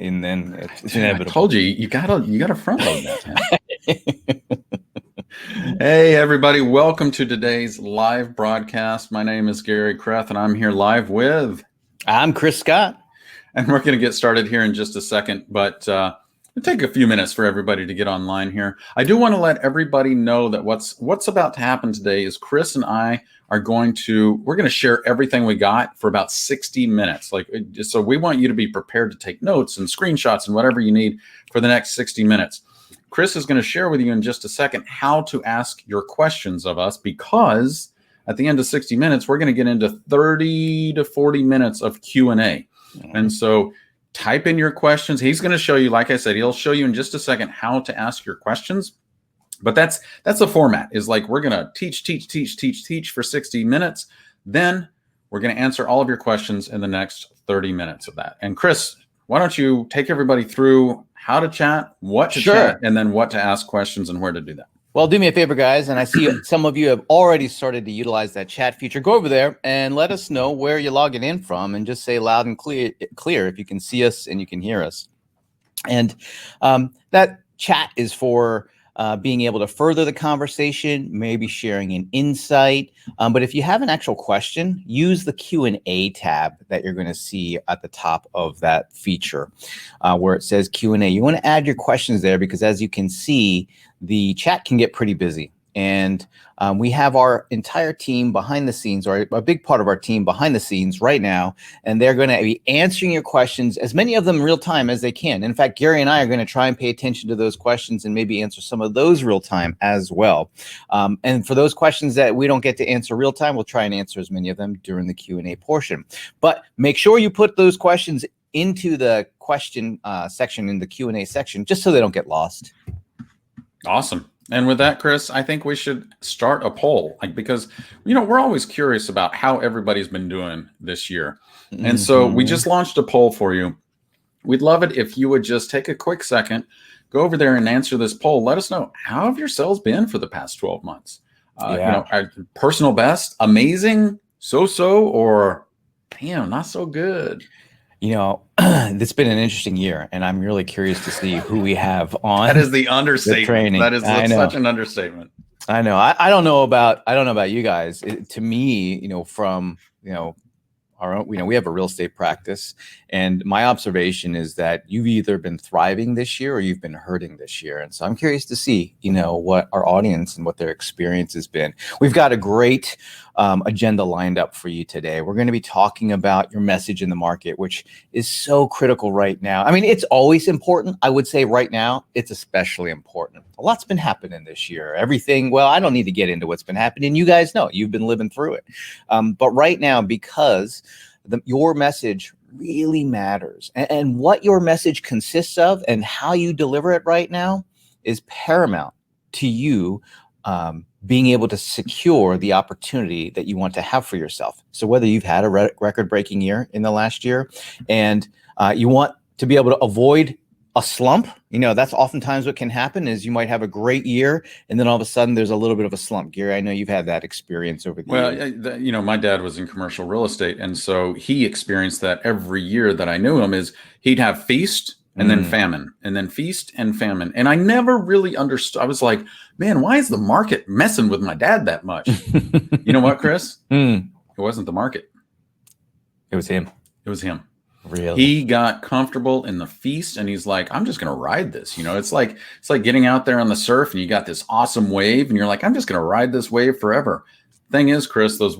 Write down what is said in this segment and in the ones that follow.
and then it's I inevitable. told you, you gotta front load that, man. Hey, everybody. Welcome to today's live broadcast. My name is Gary Kreth, and I'm here live with... I'm Chris Scott. And we're going to get started here in just a second, but it'll take a few minutes for everybody to get online here. I do want to let everybody know that what's about to happen today is Chris and I we're going to share everything we got for about 60 minutes. So we want you to be prepared to take notes and screenshots and whatever you need for the next 60 minutes. Chris is going to share with you in just a second how to ask your questions of us, because at the end of 60 minutes, we're going to get into 30 to 40 minutes of Q&A. And so type in your questions. He's going to show you, like I said, he'll show you in just a second how to ask your questions. But that's the format, is like we're going to teach for 60 minutes. Then we're going to answer all of your questions in the next 30 minutes of that. And Chris, why don't you take everybody through how to chat, what to chat, and then what to ask questions and where to do that. Well, do me a favor, guys, and I see some of you have already started to utilize that chat feature. Go over there and let us know where you're logging in from, and just say loud and clear if you can see us and you can hear us. And that chat is for being able to further the conversation, maybe sharing an insight. But if you have an actual question, use the Q&A tab that you're going to see at the top of that feature where it says Q&A. You want to add your questions there, because as you can see, the chat can get pretty busy. And we have our entire team behind the scenes, or a big part of our team behind the scenes right now, and they're going to be answering your questions, as many of them real time as they can. In fact, Gary and I are going to try and pay attention to those questions and maybe answer some of those real time as well. And for those questions that we don't get to answer real time, we'll try and answer as many of them during the Q&A portion. But make sure you put those questions into the question section in the Q&A section, just so they don't get lost. Awesome. And with that, Chris, I think we should start a poll, because, we're always curious about how everybody's been doing this year. And so we just launched a poll for you. We'd love it if you would just take a quick second, go over there and answer this poll. Let us know, how have your sales been for the past 12 months? Personal best, amazing, so-so, or damn, not so good. It's been an interesting year, and I'm really curious to see who we have on. That is the understatement. Training. That is such an understatement. I know. I don't know about you guys. To me, from our own, we have a real estate practice, and my observation is that you've either been thriving this year or you've been hurting this year. And so I'm curious to see, what our audience and what their experience has been. We've got a great agenda lined up for you today. We're going to be talking about your message in the market, which is so critical right now. I mean, it's always important. I would say right now, it's especially important. A lot's been happening this year. Everything, well, I don't need to get into what's been happening. You guys know, you've been living through it. But right now, because your message really matters, and what your message consists of and how you deliver it right now is paramount to you being able to secure the opportunity that you want to have for yourself. So whether you've had a record-breaking year in the last year, and you want to be able to avoid a slump, that's oftentimes what can happen, is you might have a great year, and then all of a sudden there's a little bit of a slump. Gary, I know you've had that experience over the years. Well, my dad was in commercial real estate, and so he experienced that every year that I knew him. Is he'd have feast and then famine, and then feast and famine. And I never really understood. I was like, man, why is the market messing with my dad that much? You know what, Chris? It wasn't the market. It was him. It was him. Really? He got comfortable in the feast, and he's like, I'm just going to ride this. It's like getting out there on the surf, and you got this awesome wave, and you're like, I'm just going to ride this wave forever. Thing is, Chris, those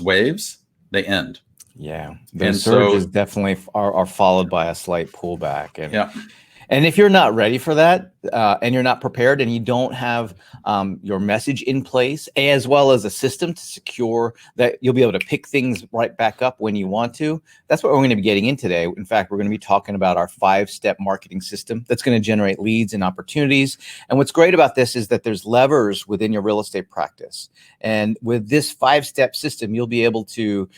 waves, they end. Yeah, those surges definitely are followed by a slight pullback. And if you're not ready for that, and you're not prepared, and you don't have your message in place, as well as a system to secure that you'll be able to pick things right back up when you want to, that's what we're going to be getting in today. In fact, we're going to be talking about our 5-step marketing system that's going to generate leads and opportunities. And what's great about this is that there's levers within your real estate practice. And with this 5-step system, you'll be able to,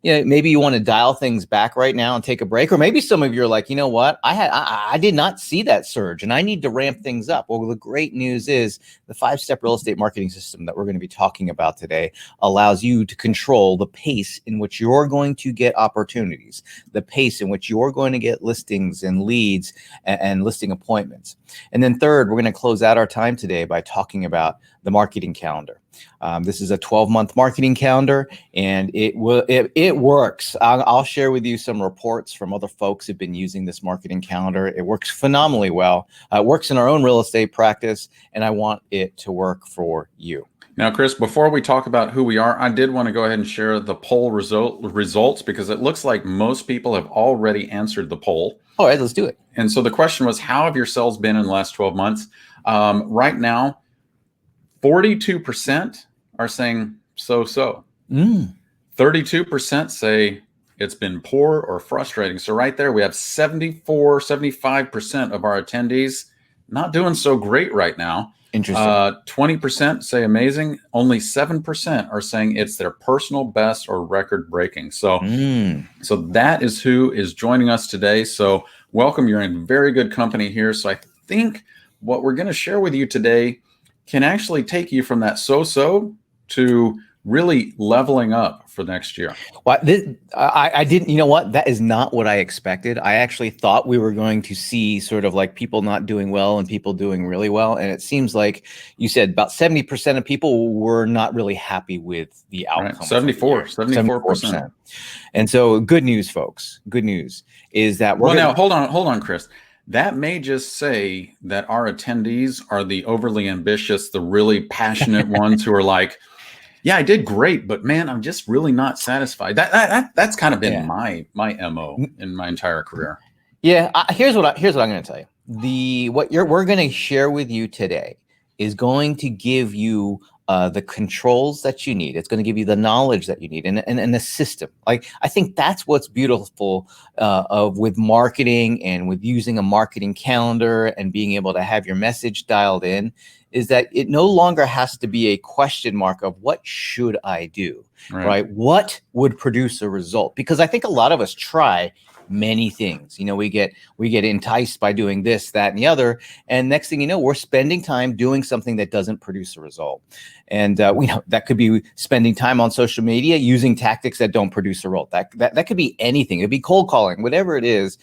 maybe you want to dial things back right now and take a break, or maybe some of you are like, you know what, I didn't not see that surge and I need to ramp things up. Well, the great news is the 5-step real estate marketing system that we're going to be talking about today allows you to control the pace in which you're going to get opportunities, the pace in which you're going to get listings and leads and listing appointments. And then third, we're going to close out our time today by talking about the marketing calendar. This is a 12-month marketing calendar, and it works. I'll share with you some reports from other folks who've been using this marketing calendar. It works phenomenally well. It works in our own real estate practice, and I want it to work for you. Now, Chris, before we talk about who we are, I did want to go ahead and share the poll results because it looks like most people have already answered the poll. All right, let's do it. And so the question was, how have your sales been in the last 12 months? Right now, 42% are saying so-so. 32% say it's been poor or frustrating. So right there, we have 75% of our attendees not doing so great right now. Interesting. 20% say amazing. Only 7% are saying it's their personal best or record breaking. So, so that is who is joining us today. So welcome. You're in very good company here. So I think what we're going to share with you today can actually take you from that so-so to really leveling up for next year. Well, I didn't, you know what? That is not what I expected. I actually thought we were going to see sort of like people not doing well and people doing really well. And it seems like you said about 70% of people were not really happy with the outcome. Right. 74%. And so good news, folks. Good news is that we're now hold on, Chris. That may just say that our attendees are the overly ambitious, the really passionate ones who are like, yeah, I did great, but man, I'm just really not satisfied. That's kind of been my MO in my entire career. Yeah, here's what I'm going to tell you. We're going to share with you today is going to give you the controls that you need. It's going to give you the knowledge that you need and the system. Like, I think that's what's beautiful with marketing and with using a marketing calendar and being able to have your message dialed in, is that it no longer has to be a question mark of what should I do, right? What would produce a result? Because I think a lot of us try many things. You know, we get enticed by doing this, that, and the other. And next thing you know, we're spending time doing something that doesn't produce a result. And we know that could be spending time on social media, using tactics that don't produce a result. That could be anything. It could be cold calling, whatever it is.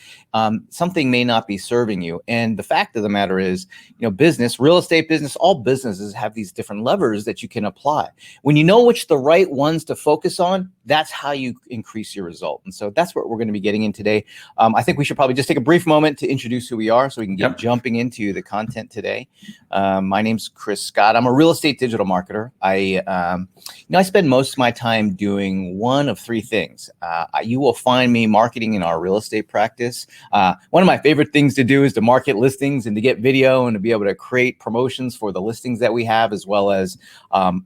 Something may not be serving you. And the fact of the matter is, you know, business, real estate business, all businesses have these different levers that you can apply. When you know which the right ones to focus on, that's how you increase your result. And so that's what we're going to be getting in today. I think we should probably just take a brief moment to introduce who we are so we can get jumping into the content today. My name's Chris Scott. I'm a real estate digital marketer. I spend most of my time doing one of three things. You will find me marketing in our real estate practice. One of my favorite things to do is to market listings and to get video and to be able to create promotions for the listings that we have, as well as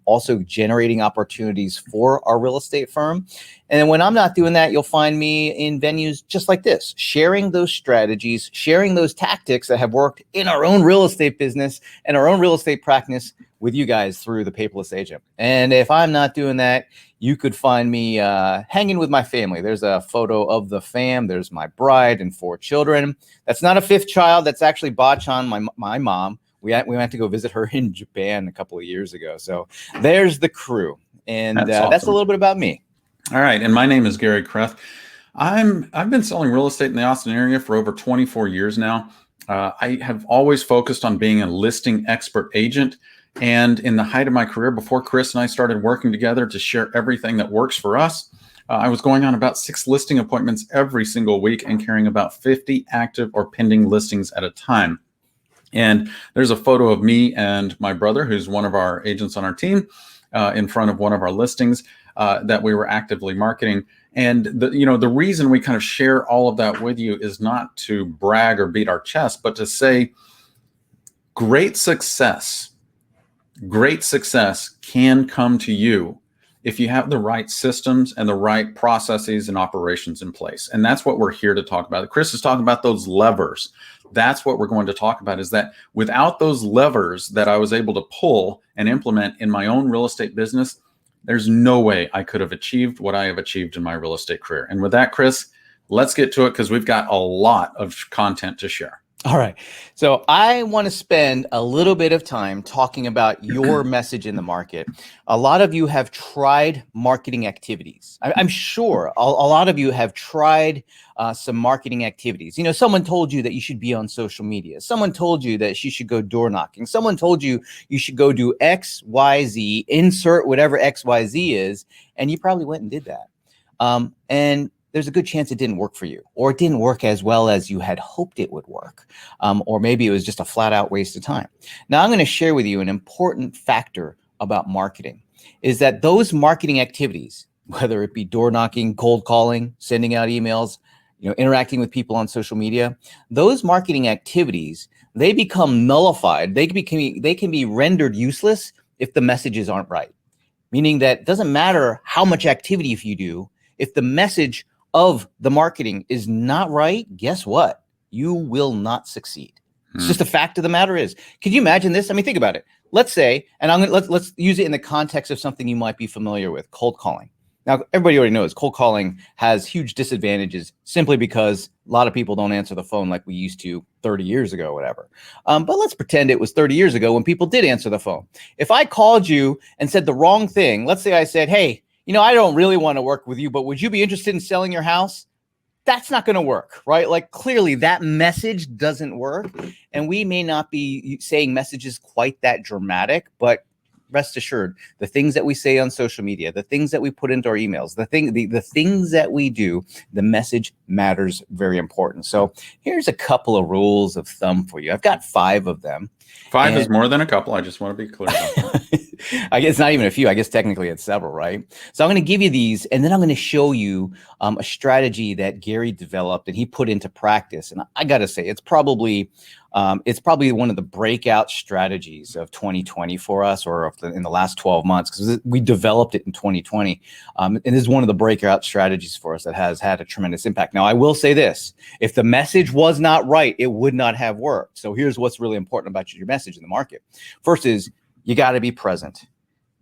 also generating opportunities for our real estate firm. And then when I'm not doing that, you'll find me in venues just like this, sharing those strategies, sharing those tactics that have worked in our own real estate business and our own real estate practice with you guys through the Paperless Agent. And if I'm not doing that, you could find me hanging with my family. There's a photo of the fam. There's my bride and 4 children. That's not a 5th child. That's actually Bachan, my mom. We went to go visit her in Japan a couple of years ago. So there's the crew. And that's a little bit about me. All right. And my name is Gary Kreth. I've been selling real estate in the Austin area for over 24 years now. I have always focused on being a listing expert agent. And in the height of my career, before Chris and I started working together to share everything that works for us, I was going on about 6 listing appointments every single week and carrying about 50 active or pending listings at a time. And there's a photo of me and my brother, who's one of our agents on our team, in front of one of our listings that we were actively marketing. And the reason we kind of share all of that with you is not to brag or beat our chest, but to say great success can come to you if you have the right systems and the right processes and operations in place. And that's what we're here to talk about. Chris is talking about those levers. That's what we're going to talk about, is that without those levers that I was able to pull and implement in my own real estate business, there's no way I could have achieved what I have achieved in my real estate career. And with that, Chris, let's get to it, because we've got a lot of content to share. All right. So I want to spend a little bit of time talking about your message in the market. A lot of you have tried marketing activities. I'm sure a lot of you have tried some marketing activities. You know, someone told you that you should be on social media. Someone told you that you should go door knocking. Someone told you you should go do X, Y, Z, insert whatever X, Y, Z is. And you probably went and did that. And there's a good chance it didn't work for you, or it didn't work as well as you had hoped it would work. Or maybe it was just a flat out waste of time. Now, I'm going to share with you an important factor about marketing is that those marketing activities, whether it be door knocking, cold calling, sending out emails, interacting with people on social media, those marketing activities, they become nullified. They can be rendered useless if the messages aren't right. Meaning that it doesn't matter how much activity if you do, if the message of the marketing is not right, guess what? You will not succeed. It's just a fact of the matter is. Could you imagine this? I mean, think about it. Let's say, and let's use it in the context of something you might be familiar with, cold calling. Now, everybody already knows cold calling has huge disadvantages simply because a lot of people don't answer the phone like we used to 30 years ago, whatever. But let's pretend it was 30 years ago when people did answer the phone. If I called you and said the wrong thing, let's say I said, hey, I don't really want to work with you, but would you be interested in selling your house? That's not going to work, right? Like clearly that message doesn't work. And we may not be saying messages quite that dramatic, but rest assured, the things that we say on social media, the things that we put into our emails, the things that we do, the message matters, very important. So here's a couple of rules of thumb for you. I've got 5 of them. 5 is more than a couple. I just want to be clear about that. I guess not even a few. I guess technically it's several, right? So I'm going to give you these, and then I'm going to show you a strategy that Gary developed and he put into practice. And I got to say, it's probably one of the breakout strategies of 2020 for us, or in the last 12 months, because we developed it in 2020. And this is one of the breakout strategies for us that has had a tremendous impact. Now, I will say this: if the message was not right, it would not have worked. So here's what's really important about your message in the market. First is you got to be present.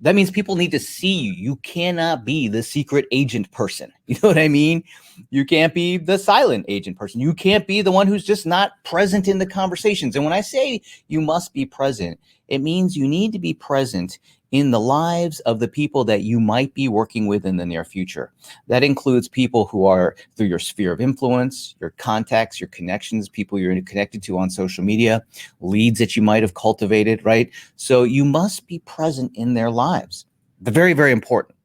That means people need to see you. You cannot be the secret agent person. You know what I mean? You can't be the silent agent person. You can't be the one who's just not present in the conversations. And when I say you must be present, it means you need to be present in the lives of the people that you might be working with in the near future. That includes people who are through your sphere of influence, your contacts, your connections, people you're connected to on social media, leads that you might have cultivated, right? So you must be present in their lives. Very, very important.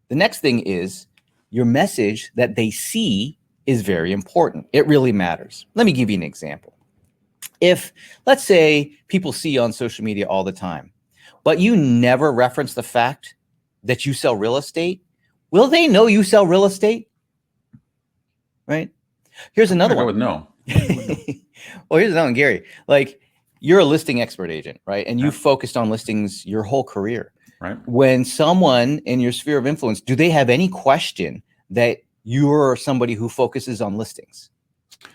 The next thing is your message that they see is very important. It really matters. Let me give you an example. If, let's say, people see you on social media all the time, but you never reference the fact that you sell real estate, will they know you sell real estate? Right? Here's another one. I would know. Well, here's another one, Gary. Like, you're a listing expert agent, right? And you focused on listings your whole career. Right. When someone in your sphere of influence, do they have any question that you're somebody who focuses on listings?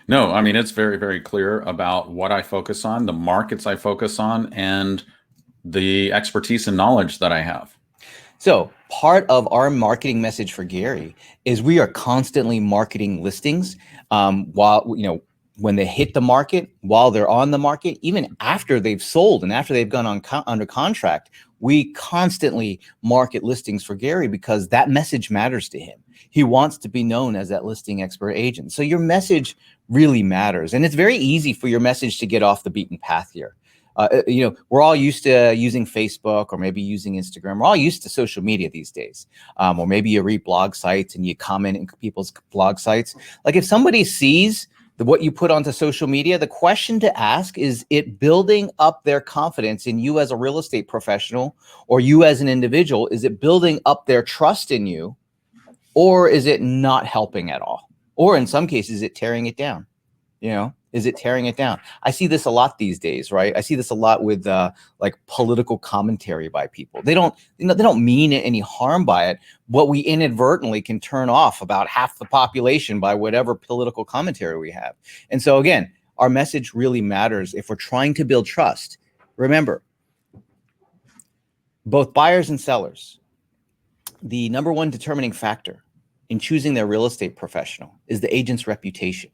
No, I mean, it's very, very clear about what I focus on, the markets I focus on, and the expertise and knowledge that I have. So part of our marketing message for Gary is we are constantly marketing listings while, when they hit the market, while they're on the market, even after they've sold and after they've gone on under contract, we constantly market listings for Gary because that message matters to him. He wants to be known as that listing expert agent. So your message really matters. And it's very easy for your message to get off the beaten path here. We're all used to using Facebook or maybe using Instagram. We're all used to social media these days. Or maybe you read blog sites and you comment in people's blog sites. Like if somebody sees what you put onto social media, the question to ask is it building up their confidence in you as a real estate professional or you as an individual? Is it building up their trust in you, or is it not helping at all? Or in some cases, is it tearing it down? Is it tearing it down? I see this a lot these days, right? I see this a lot with like political commentary by people. They don't mean any harm by it, but we inadvertently can turn off about half the population by whatever political commentary we have. And so again, our message really matters if we're trying to build trust. Remember, both buyers and sellers, the number one determining factor in choosing their real estate professional is the agent's reputation.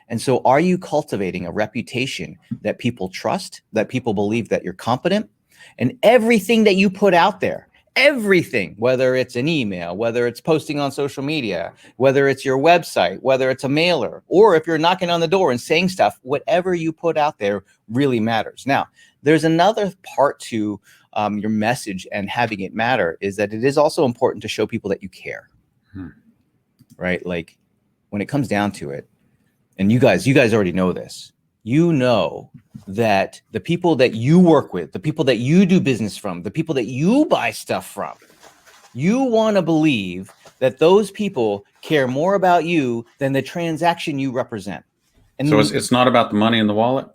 And so are you cultivating a reputation that people trust, that people believe that you're competent? And everything that you put out there, everything, whether it's an email, whether it's posting on social media, whether it's your website, whether it's a mailer, or if you're knocking on the door and saying stuff, whatever you put out there really matters. Now, there's another part to your message and having it matter, is that it is also important to show people that you care, right? Like when it comes down to it, and you guys already know this, you know that the people that you work with, the people that you do business from, the people that you buy stuff from, you want to believe that those people care more about you than the transaction you represent. And so it's not about the money in the wallet?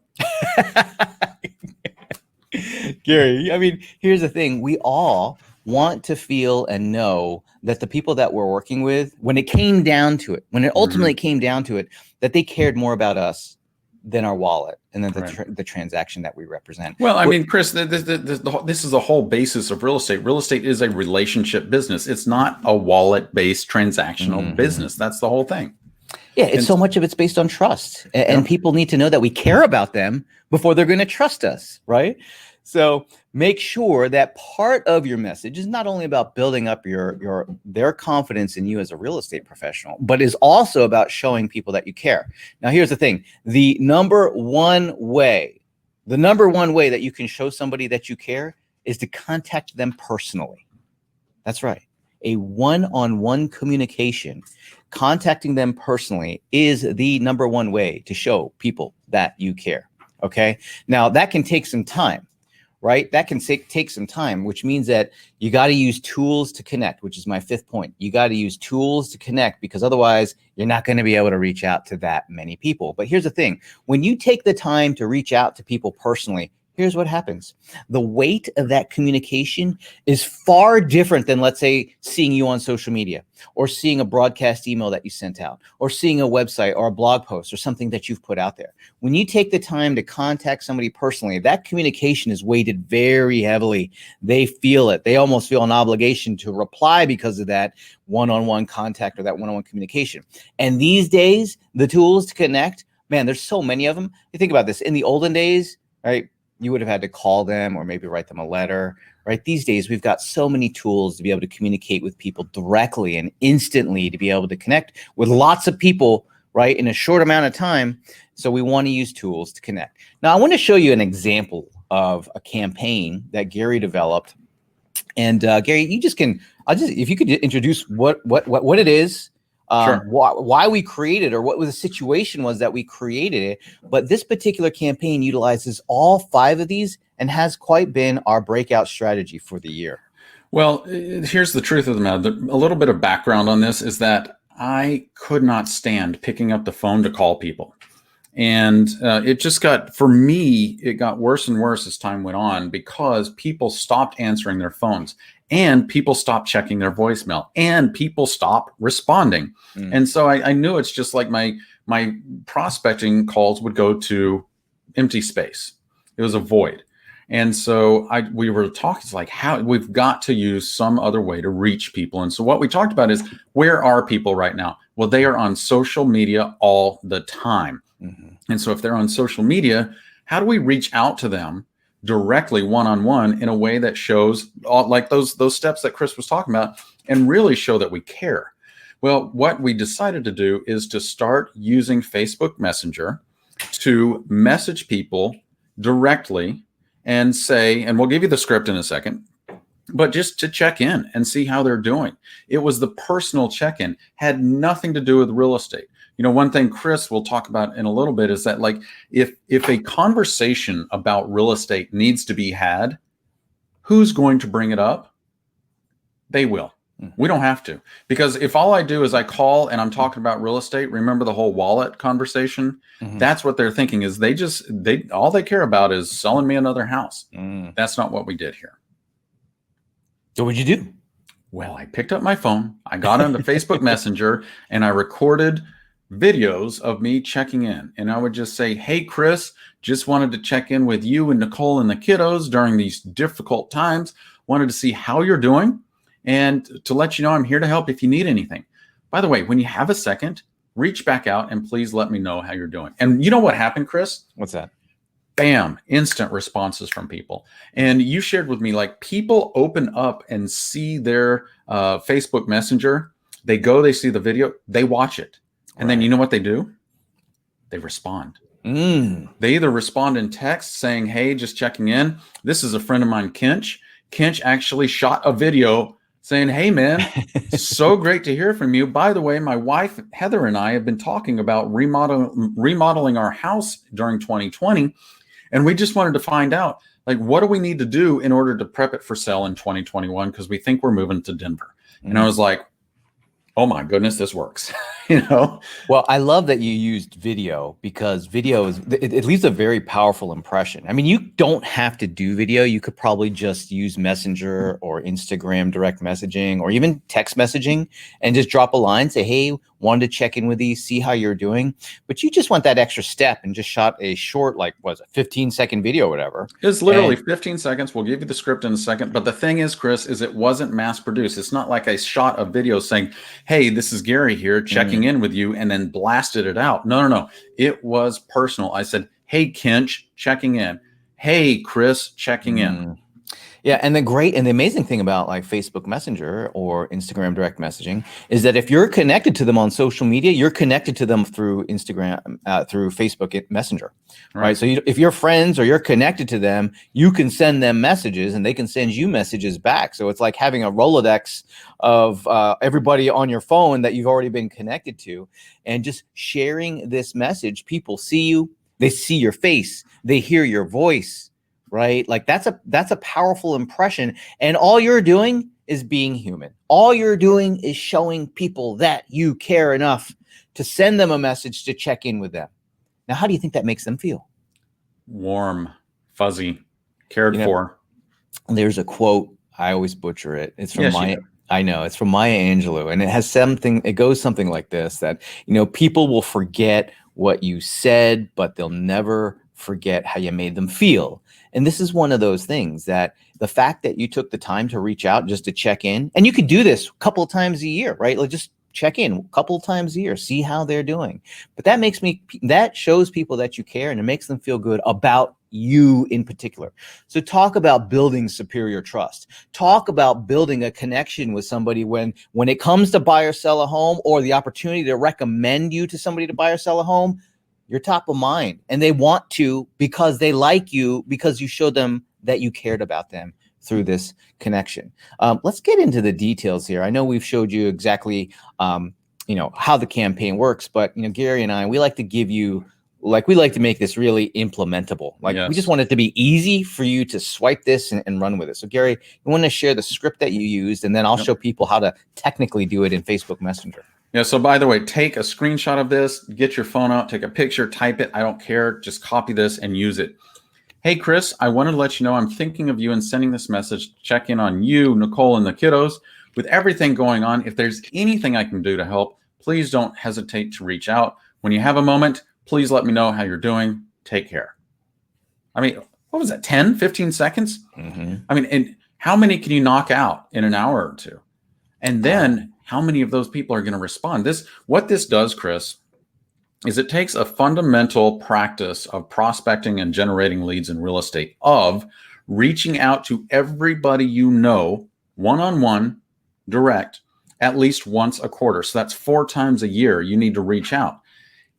Gary, I mean, here's the thing. We all want to feel and know that the people that we're working with, when it came down to it, when it ultimately came down to it, that they cared more about us than our wallet and then the transaction that we represent. Well, I mean, Chris, this is the whole basis of real estate. Real estate is a relationship business. It's not a wallet-based transactional business. That's the whole thing. Yeah, it's so much of it's based on trust. And people need to know that we care about them before they're going to trust us, right? So make sure that part of your message is not only about building up their confidence in you as a real estate professional, but is also about showing people that you care. Now, here's the thing. The number one way that you can show somebody that you care is to contact them personally. That's right. A one-on-one communication, contacting them personally is the number one way to show people that you care. Okay. Now that can take some time. Right? That can take some time, which means that you got to use tools to connect, which is my fifth point. You got to use tools to connect, because otherwise you're not going to be able to reach out to that many people. But here's the thing. When you take the time to reach out to people personally, here's what happens. The weight of that communication is far different than, let's say, seeing you on social media or seeing a broadcast email that you sent out or seeing a website or a blog post or something that you've put out there. When you take the time to contact somebody personally, that communication is weighted very heavily. They feel it. They almost feel an obligation to reply because of that one-on-one contact or that one-on-one communication. And these days, the tools to connect, man, there's so many of them. You think about this. In the olden days, right? You would have had to call them or maybe write them a letter, right? These days, we've got so many tools to be able to communicate with people directly and instantly, to be able to connect with lots of people, right, in a short amount of time. So we want to use tools to connect. Now, I want to show you an example of a campaign that Gary developed. And Gary, if you could introduce what it is, Sure. why we created, or what the situation was that we created it. But this particular campaign utilizes all 5 of these and has quite been our breakout strategy for the year. Well, here's the truth of the matter. A little bit of background on this is that I could not stand picking up the phone to call people. And it got worse and worse as time went on, because people stopped answering their phones, and people stopped checking their voicemail, and people stopped responding. And so I knew it's just like my prospecting calls would go to empty space. It was a void. And so we were talking, it's like, how we've got to use some other way to reach people. And so what we talked about is, where are people right now? Well, they are on social media all the time. And so if they're on social media, how do we reach out to them directly, one-on-one, in a way that shows like those steps that Chris was talking about, and really show that we care? Well, what we decided to do is to start using Facebook Messenger to message people directly and say, and we'll give you the script in a second, but just to check in and see how they're doing. It was the personal check-in, had nothing to do with real estate. You know, one thing Chris will talk about in a little bit is that, like, if a conversation about real estate needs to be had, who's going to bring it up? They will. We don't have to. Because if all I do is I call and I'm talking about real estate, remember the whole wallet conversation? That's what they're thinking, is all they care about is selling me another house. That's not what we did here. So what'd you do? Well, I picked up my phone, I got onto Facebook Messenger, and I recorded videos of me checking in. And I would just say, hey, Chris, just wanted to check in with you and Nicole and the kiddos during these difficult times. Wanted to see how you're doing and to let you know I'm here to help if you need anything. By the way, when you have a second, reach back out and please let me know how you're doing. And you know what happened, Chris? What's that? Bam, instant responses from people. And you shared with me, like, people open up and see their Facebook Messenger. They go, they see the video, they watch it. And then you know what they do? They respond. They either respond in text saying, hey, just checking in. This is a friend of mine, Kinch. Kinch actually shot a video saying, hey, man, so great to hear from you. By the way, my wife, Heather, and I have been talking about remodeling our house during 2020. And we just wanted to find out, like, what do we need to do in order to prep it for sale in 2021? Because we think we're moving to Denver. And I was like, oh my goodness, this works. Well, I love that you used video, because video it leaves a very powerful impression. I mean, you don't have to do video. You could probably just use Messenger or Instagram direct messaging or even text messaging and just drop a line, say, hey, wanted to check in with you, see how you're doing. But you just want that extra step and just shot a short, like, was it 15-second video or whatever. It's literally 15 seconds. We'll give you the script in a second. But the thing is, Chris, is it wasn't mass produced. It's not like I shot a video saying, hey, this is Gary here checking in with you, and then blasted it out. No. It was personal. I said, hey, Kinch, checking in. Hey, Chris, checking in. Yeah, and the amazing thing about like Facebook Messenger or Instagram direct messaging is that if you're connected to them on social media, you're connected to them through Instagram, through Facebook Messenger, right? So if you're friends or you're connected to them, you can send them messages and they can send you messages back. So it's like having a Rolodex of everybody on your phone that you've already been connected to, and just sharing this message. People see you, they see your face, they hear your voice. Right? Like that's a powerful impression. And all you're doing is being human. All you're doing is showing people that you care enough to send them a message to check in with them. Now, how do you think that makes them feel? Warm, fuzzy, cared for. There's a quote, I always butcher it. It's from I know, it's from Maya Angelou, and it goes something like this, that, people will forget what you said, but they'll never forget how you made them feel. And this is one of those things, that the fact that you took the time to reach out just to check in, and you could do this a couple of times a year, right? Like just check in a couple of times a year, see how they're doing. But that shows people that you care, and it makes them feel good about you in particular. So talk about building superior trust. Talk about building a connection with somebody when it comes to buy or sell a home, or the opportunity to recommend you to somebody to buy or sell a home. You're top of mind, and they want to, because they like you, because you showed them that you cared about them through this connection. Let's get into the details here. I know we've showed you exactly, how the campaign works, but Gary and I, we like to make this really implementable. We just want it to be easy for you to swipe this and run with it. So Gary, you want to share the script that you used, and then I'll show people how to technically do it in Facebook Messenger. Yeah, so by the way, take a screenshot of this, get your phone out, take a picture, type it. I don't care. Just copy this and use it. Hey, Chris, I wanted to let you know I'm thinking of you and sending this message. Check in on you, Nicole, and the kiddos. With everything going on, if there's anything I can do to help, please don't hesitate to reach out. When you have a moment, please let me know how you're doing. Take care. I mean, what was that, 10, 15 seconds? I mean, and how many can you knock out in an hour or two? And then how many of those people are going to respond? What this does, Chris, is it takes a fundamental practice of prospecting and generating leads in real estate, of reaching out to everybody one-on-one, direct, at least once a quarter. So that's 4 times a year you need to reach out.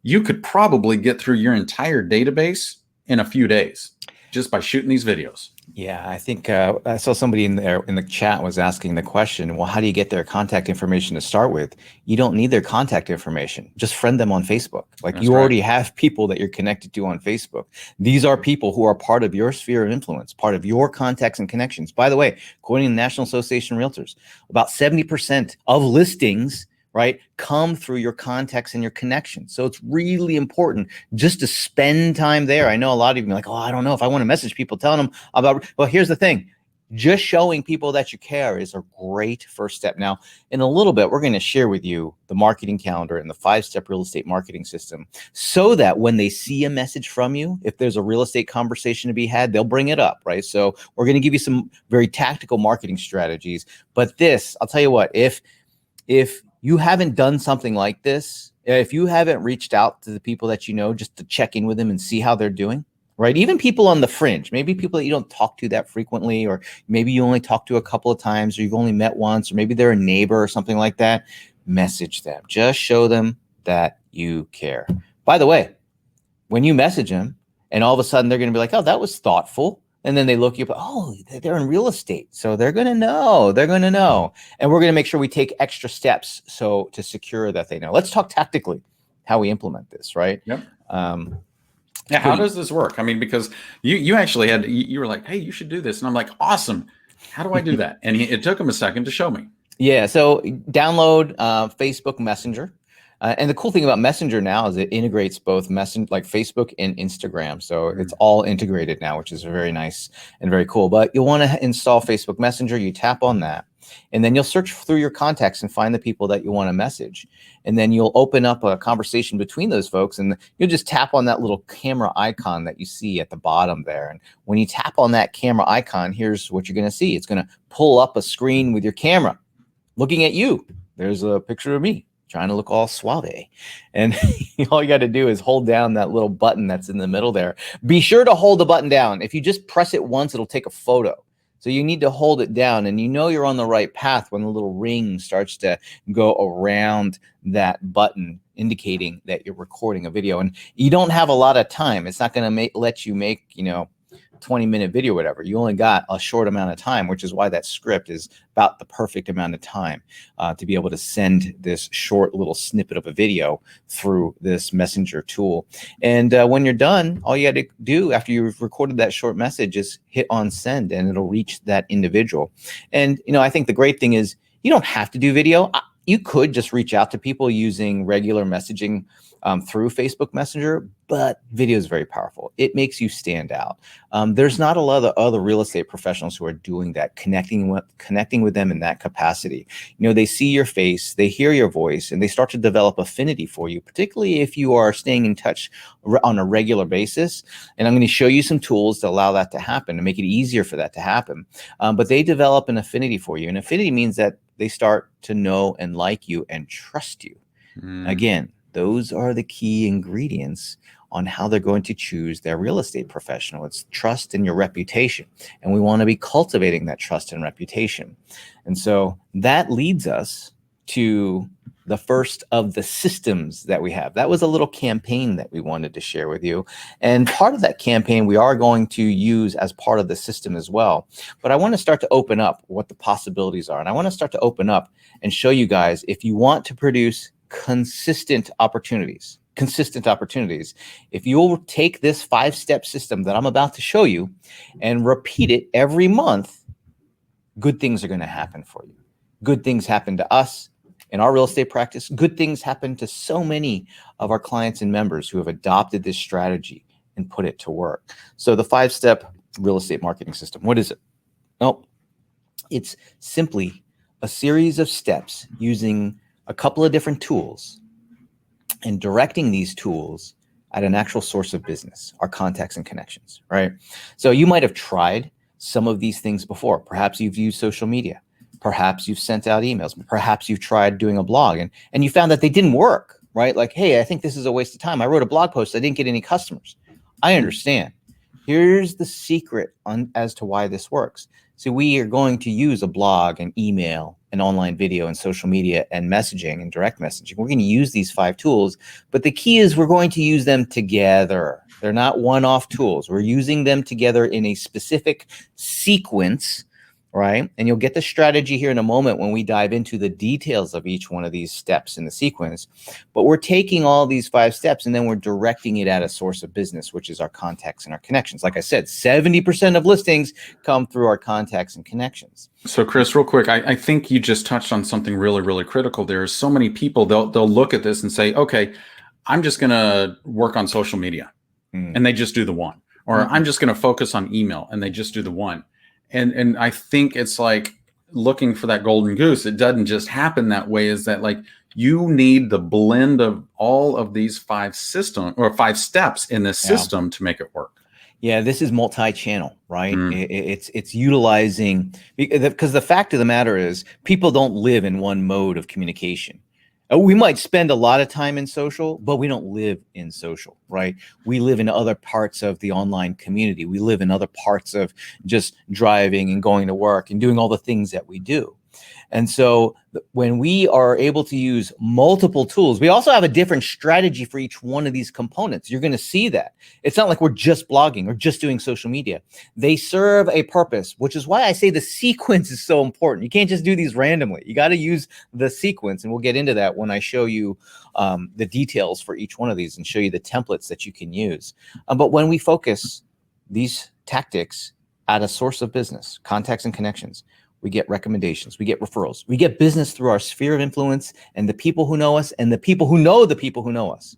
You could probably get through your entire database in a few days just by shooting these videos. Yeah, I think I saw somebody in the chat was asking the question, well, how do you get their contact information to start with? You don't need their contact information. Just friend them on Facebook. That's you already have people that you're connected to on Facebook. These are people who are part of your sphere of influence, part of your contacts and connections. By the way, according to the National Association of Realtors, about 70% of listings, right, come through your contacts and your connections. So it's really important just to spend time there. I know a lot of you are like, oh, I don't know if I want to message people telling them about, well, here's the thing. Just showing people that you care is a great first step. Now, in a little bit, we're going to share with you the marketing calendar and the 5-step real estate marketing system, so that when they see a message from you, if there's a real estate conversation to be had, they'll bring it up, right? So we're going to give you some very tactical marketing strategies. But this, I'll tell you what, if you haven't done something like this, if you haven't reached out to the people that you know just to check in with them and see how they're doing, right? Even people on the fringe, maybe people that you don't talk to that frequently, or maybe you only talk to a couple of times, or you've only met once, or maybe they're a neighbor or something like that, message them. Just show them that you care. By the way, when you message them and all of a sudden they're going to be like, oh, that was thoughtful. And then they look you up, oh, they're in real estate. So they're going to know, And we're going to make sure we take extra steps to secure that they know. Let's talk tactically how we implement this, right? Yep. Yeah, how does this work? I mean, because you actually you were like, hey, you should do this. And I'm like, awesome. How do I do that? And it took him a second to show me. Yeah, so download Facebook Messenger. And the cool thing about Messenger now is it integrates both like Facebook and Instagram. So it's all integrated now, which is very nice and very cool. But you'll want to install Facebook Messenger. You tap on that, and then you'll search through your contacts and find the people that you want to message. And then you'll open up a conversation between those folks, and you'll just tap on that little camera icon that you see at the bottom there. And when you tap on that camera icon, here's what you're going to see. It's going to pull up a screen with your camera looking at you. There's a picture of me trying to look all suave. And all you got to do is hold down that little button that's in the middle there. Be sure to hold the button down. If you just press it once, it'll take a photo. So you need to hold it down, and you know you're on the right path when the little ring starts to go around that button, indicating that you're recording a video. And you don't have a lot of time. It's not going to let you make, 20-minute video, whatever. You only got a short amount of time, which is why that script is about the perfect amount of time to be able to send this short little snippet of a video through this messenger tool. And when you're done, all you got to do after you've recorded that short message is hit on send, and it'll reach that individual. And, I think the great thing is you don't have to do video. You could just reach out to people using regular messaging through Facebook Messenger, but video is very powerful. It makes you stand out. There's not a lot of other real estate professionals who are doing that, connecting with them in that capacity. They see your face, they hear your voice, and they start to develop affinity for you, particularly if you are staying in touch on a regular basis. And I'm going to show you some tools to allow that to happen, to make it easier for that to happen. But they develop an affinity for you. And affinity means that they start to know and like you and trust you. Again, those are the key ingredients on how they're going to choose their real estate professional. It's trust and your reputation. And we want to be cultivating that trust and reputation. And so that leads us to the first of the systems that we have. That was a little campaign that we wanted to share with you. And part of that campaign we are going to use as part of the system as well. But I want to start to open up what the possibilities are. And I want to start to open up and show you guys, if you want to produce consistent opportunities, if you'll take this 5-step system that I'm about to show you and repeat it every month, good things are going to happen for you. Good things happen to us in our real estate practice. Good things happen to so many of our clients and members who have adopted this strategy and put it to work. So the 5-step real estate marketing system, what is it? Well, it's simply a series of steps using a couple of different tools and directing these tools at an actual source of business, our contacts and connections, right? So you might have tried some of these things before. Perhaps you've used social media. Perhaps you've sent out emails. Perhaps you've tried doing a blog and you found that they didn't work, right? Like, hey, I think this is a waste of time. I wrote a blog post. I didn't get any customers. I understand. Here's the secret as to why this works. So we are going to use a blog and email and online video and social media and messaging and direct messaging. We're going to use these 5 tools, but the key is we're going to use them together. They're not one-off tools. We're using them together in a specific sequence, right? And you'll get the strategy here in a moment when we dive into the details of each one of these steps in the sequence. But we're taking all these 5 steps and then we're directing it at a source of business, which is our contacts and our connections. Like I said, 70% of listings come through our contacts and connections. So Chris, real quick, I think you just touched on something really, really critical. There's so many people, they'll look at this and say, okay, I'm just going to work on social media and they just do the one, or I'm just going to focus on email and they just do the one. And I think it's like looking for that golden goose. It doesn't just happen that way. Is that like you need the blend of all of these 5 steps in this system to make it work? Yeah, this is multi-channel, right? It's utilizing, because the fact of the matter is people don't live in one mode of communication. We might spend a lot of time in social, but we don't live in social, right? We live in other parts of the online community. We live in other parts of just driving and going to work and doing all the things that we do. And so when we are able to use multiple tools, we also have a different strategy for each one of these components. You're going to see that. It's not like we're just blogging or just doing social media. They serve a purpose, which is why I say the sequence is so important. You can't just do these randomly. You got to use the sequence. And we'll get into that when I show you the details for each one of these and show you the templates that you can use. But when we focus these tactics at a source of business, contacts and connections, we get recommendations, we get referrals, we get business through our sphere of influence and the people who know us and the people who know the people who know us.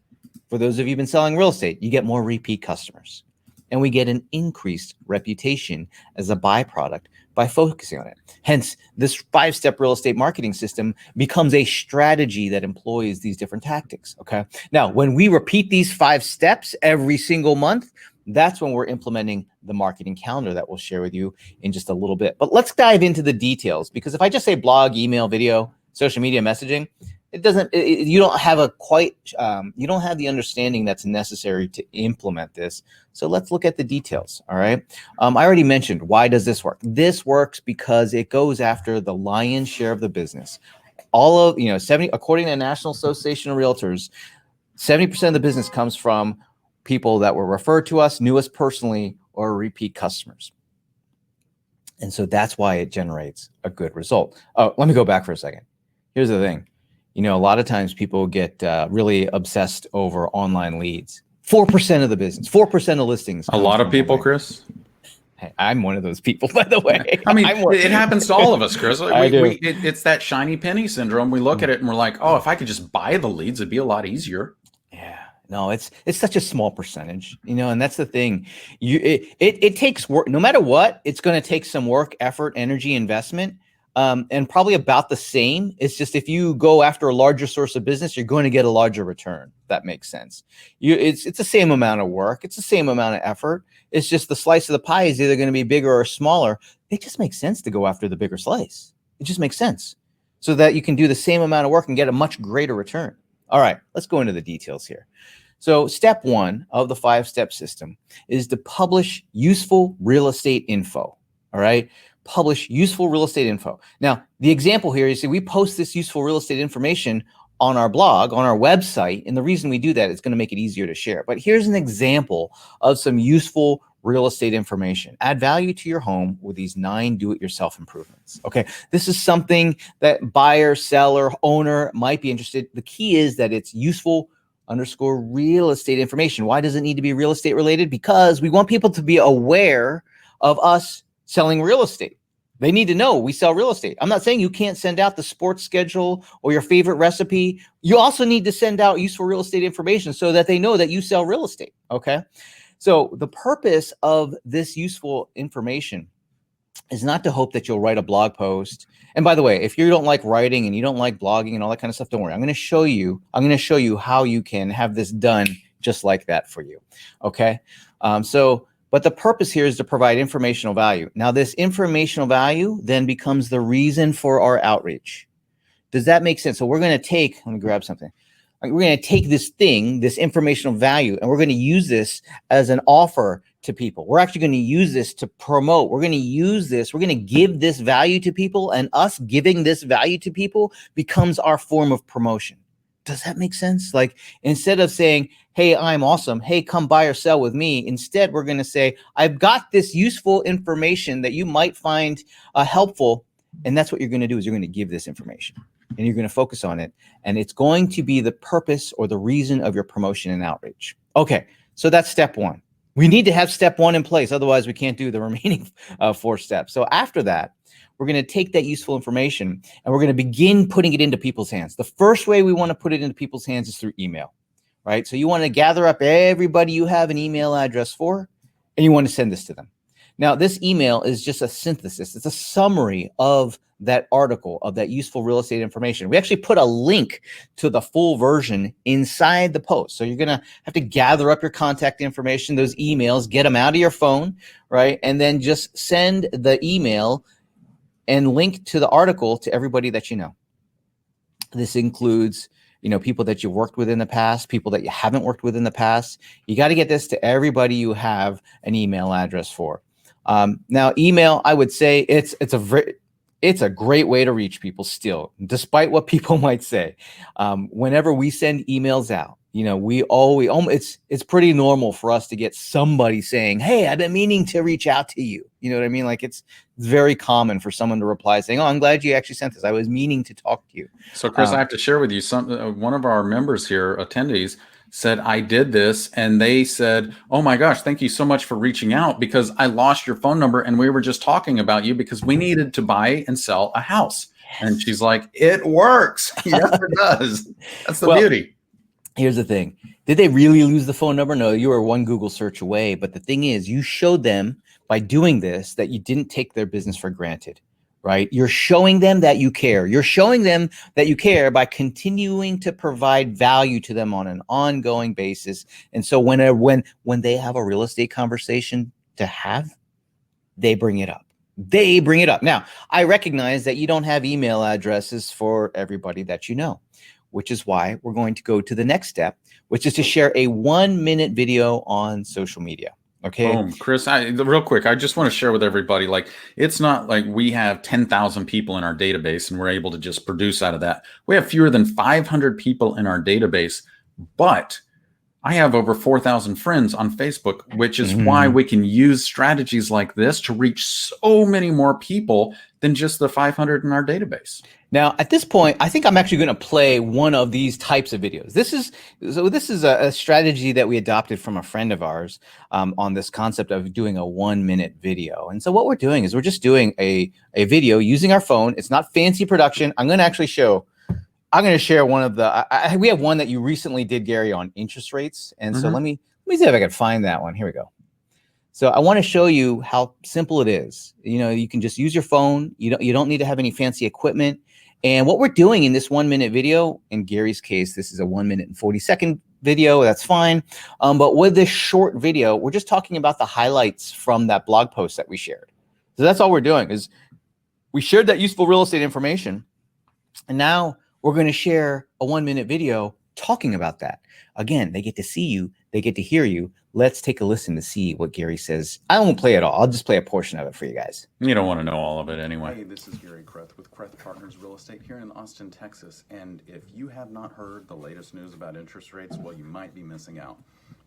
For those of you who've been selling real estate, you get more repeat customers. And we get an increased reputation as a byproduct by focusing on it. Hence, this 5-step real estate marketing system becomes a strategy that employs these different tactics, okay? Now, when we repeat these 5 steps every single month, that's when we're implementing the marketing calendar that we'll share with you in just a little bit. But let's dive into the details, because if I just say blog, email, video, social media messaging, it doesn't, you don't have you don't have the understanding that's necessary to implement this. So let's look at the details. All right. I already mentioned, why does this work? This works because it goes after the lion's share of the business. All of, 70, according to the National Association of Realtors, 70% of the business comes from people that were referred to us, knew us personally, or repeat customers. And so that's why it generates a good result. Oh, let me go back for a second. Here's the thing. A lot of times people get really obsessed over online leads. 4% of the business, 4% of listings. A lot of people, Chris. Hey, I'm one of those people, by the way. I mean, it happens to all of us, Chris. It's that shiny penny syndrome. We look at it and we're like, oh, if I could just buy the leads, it'd be a lot easier. Yeah. No, it's such a small percentage, and that's the thing. It takes work. No matter what, it's going to take some work, effort, energy, investment, and probably about the same. It's just if you go after a larger source of business, you're going to get a larger return. That makes sense. It's the same amount of work. It's the same amount of effort. It's just the slice of the pie is either going to be bigger or smaller. It just makes sense to go after the bigger slice. It just makes sense so that you can do the same amount of work and get a much greater return. All right, let's go into the details here. So step 1 of the 5-step system is to publish useful real estate info. All right. Publish useful real estate info. Now, the example here, you see, we post this useful real estate information on our blog, on our website. And the reason we do that is going to make it easier to share. But here's an example of some useful real estate information. Add value to your home with these 9 do-it-yourself improvements. Okay. This is something that buyer, seller, owner might be interested. The key is that it's useful _real estate information. Why does it need to be real estate related? Because we want people to be aware of us selling real estate. They need to know we sell real estate. I'm not saying you can't send out the sports schedule or your favorite recipe. You also need to send out useful real estate information so that they know that you sell real estate. Okay. So the purpose of this useful information is not to hope that you'll write a blog post. And by the way, if you don't like writing and you don't like blogging and all that kind of stuff, don't worry. I'm going to show you how you can have this done just like that for you. Okay. But the purpose here is to provide informational value. Now, this informational value then becomes the reason for our outreach. Does that make sense? So we're going to let me grab something. We're going to take this informational value, and we're going to use this as an offer to people. We're actually going to use this to promote. We're going to give this value to people, and us giving this value to people becomes our form of promotion. Does that make sense? Like, instead of saying, hey, I'm awesome, hey, come buy or sell with me, instead we're going to say, I've got this useful information that you might find helpful. And that's what you're going to do, is you're going to give this information and you're going to focus on it. And it's going to be the purpose or the reason of your promotion and outreach. Okay, so that's step 1. We need to have step 1 in place. Otherwise, we can't do the remaining 4 steps. So after that, we're going to take that useful information and we're going to begin putting it into people's hands. The first way we want to put it into people's hands is through email, right? So you want to gather up everybody you have an email address for, and you want to send this to them. Now, this email is just a synthesis. It's a summary of that article, of that useful real estate information. We actually put a link to the full version inside the post. So you're going to have to gather up your contact information, those emails, get them out of your phone, right? And then just send the email and link to the article to everybody that you know. This includes, people that you've worked with in the past, people that you haven't worked with in the past. You got to get this to everybody you have an email address for. Now, email, I would say it's a great way to reach people still, despite what people might say. Whenever we send emails out, it's pretty normal for us to get somebody saying, "Hey, I've been meaning to reach out to you." You know what I mean? Like it's very common for someone to reply saying, "Oh, I'm glad you actually sent this. I was meaning to talk to you." So, Chris, I have to share with you one of our members here, attendees, said, I did this, and they said, "Oh my gosh, thank you so much for reaching out, because I lost your phone number and we were just talking about you because we needed to buy and sell a house." Yes. And she's like, "It works." Yes, it does. That's the beauty. Here's the thing. Did they really lose the phone number? No, you were one Google search away. But the thing is, you showed them by doing this that you didn't take their business for granted, right? You're showing them that you care. You're showing them that you care by continuing to provide value to them on an ongoing basis. And so when they have a real estate conversation to have, they bring it up. They bring it up. Now, I recognize that you don't have email addresses for everybody that you know, which is why we're going to go to the next step, which is to share a 1-minute video on social media. Okay. Boom. Chris, real quick, I just want to share with everybody, like, it's not like we have 10,000 people in our database and we're able to just produce out of that. We have fewer than 500 people in our database, but I have over 4,000 friends on Facebook, which is why we can use strategies like this to reach so many more people than just the 500 in our database. Now, at this point, I think I'm actually going to play one of these types of videos. This is a strategy that we adopted from a friend of ours on this concept of doing a 1-minute video. And so what we're doing is we're just doing a video using our phone. It's not fancy production. I'm going to share one of the, we have one that you recently did, Gary, on interest rates. And so let me see if I can find that one. Here we go. So I want to show you how simple it is. You can just use your phone. You don't need to have any fancy equipment. And what we're doing in this 1-minute video, in Gary's case, this is a 1 minute and 40-second video. That's fine. But with this short video, we're just talking about the highlights from that blog post that we shared. So that's all we're doing is we shared that useful real estate information. And now we're going to share a 1-minute video talking about that. Again, they get to see you. They get to hear you. Let's take a listen to see what Gary says. I won't play it all. I'll just play a portion of it for you guys. You don't want to know all of it anyway. Hey, this is Gary Kreth with Kreth Partners Real Estate here in Austin, Texas. And if you have not heard the latest news about interest rates, well, you might be missing out.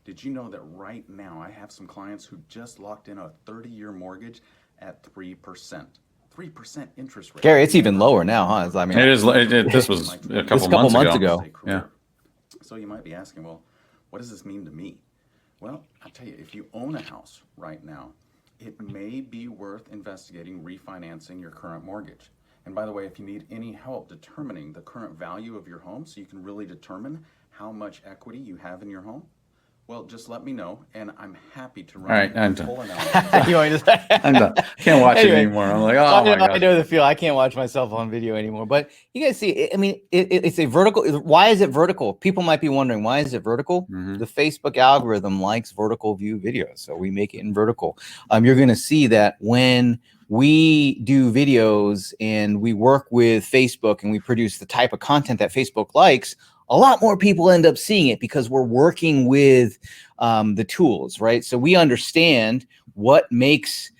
Did you know that right now I have some clients who just locked in a 30-year mortgage at 3%? 3% interest rate. Gary, it's even lower now, huh? I mean, it is. This was a couple months ago. Yeah. So you might be asking, well, what does this mean to me? Well, I'll tell you, if you own a house right now, it may be worth investigating refinancing your current mortgage. And by the way, if you need any help determining the current value of your home so you can really determine how much equity you have in your home, well, just let me know, and I'm happy to run. All right, I'm done. I'm done. Can't watch it anymore. I'm like, oh my God. I know the feel. I can't watch myself on video anymore. But you guys see, I mean, it's a vertical. Why is it vertical? People might be wondering, why is it vertical? The Facebook algorithm likes vertical view videos, so we make it in vertical. You're going to see that when we do videos and we work with Facebook and we produce the type of content that Facebook likes, a lot more people end up seeing it because we're working with the tools, right? So we understand what makes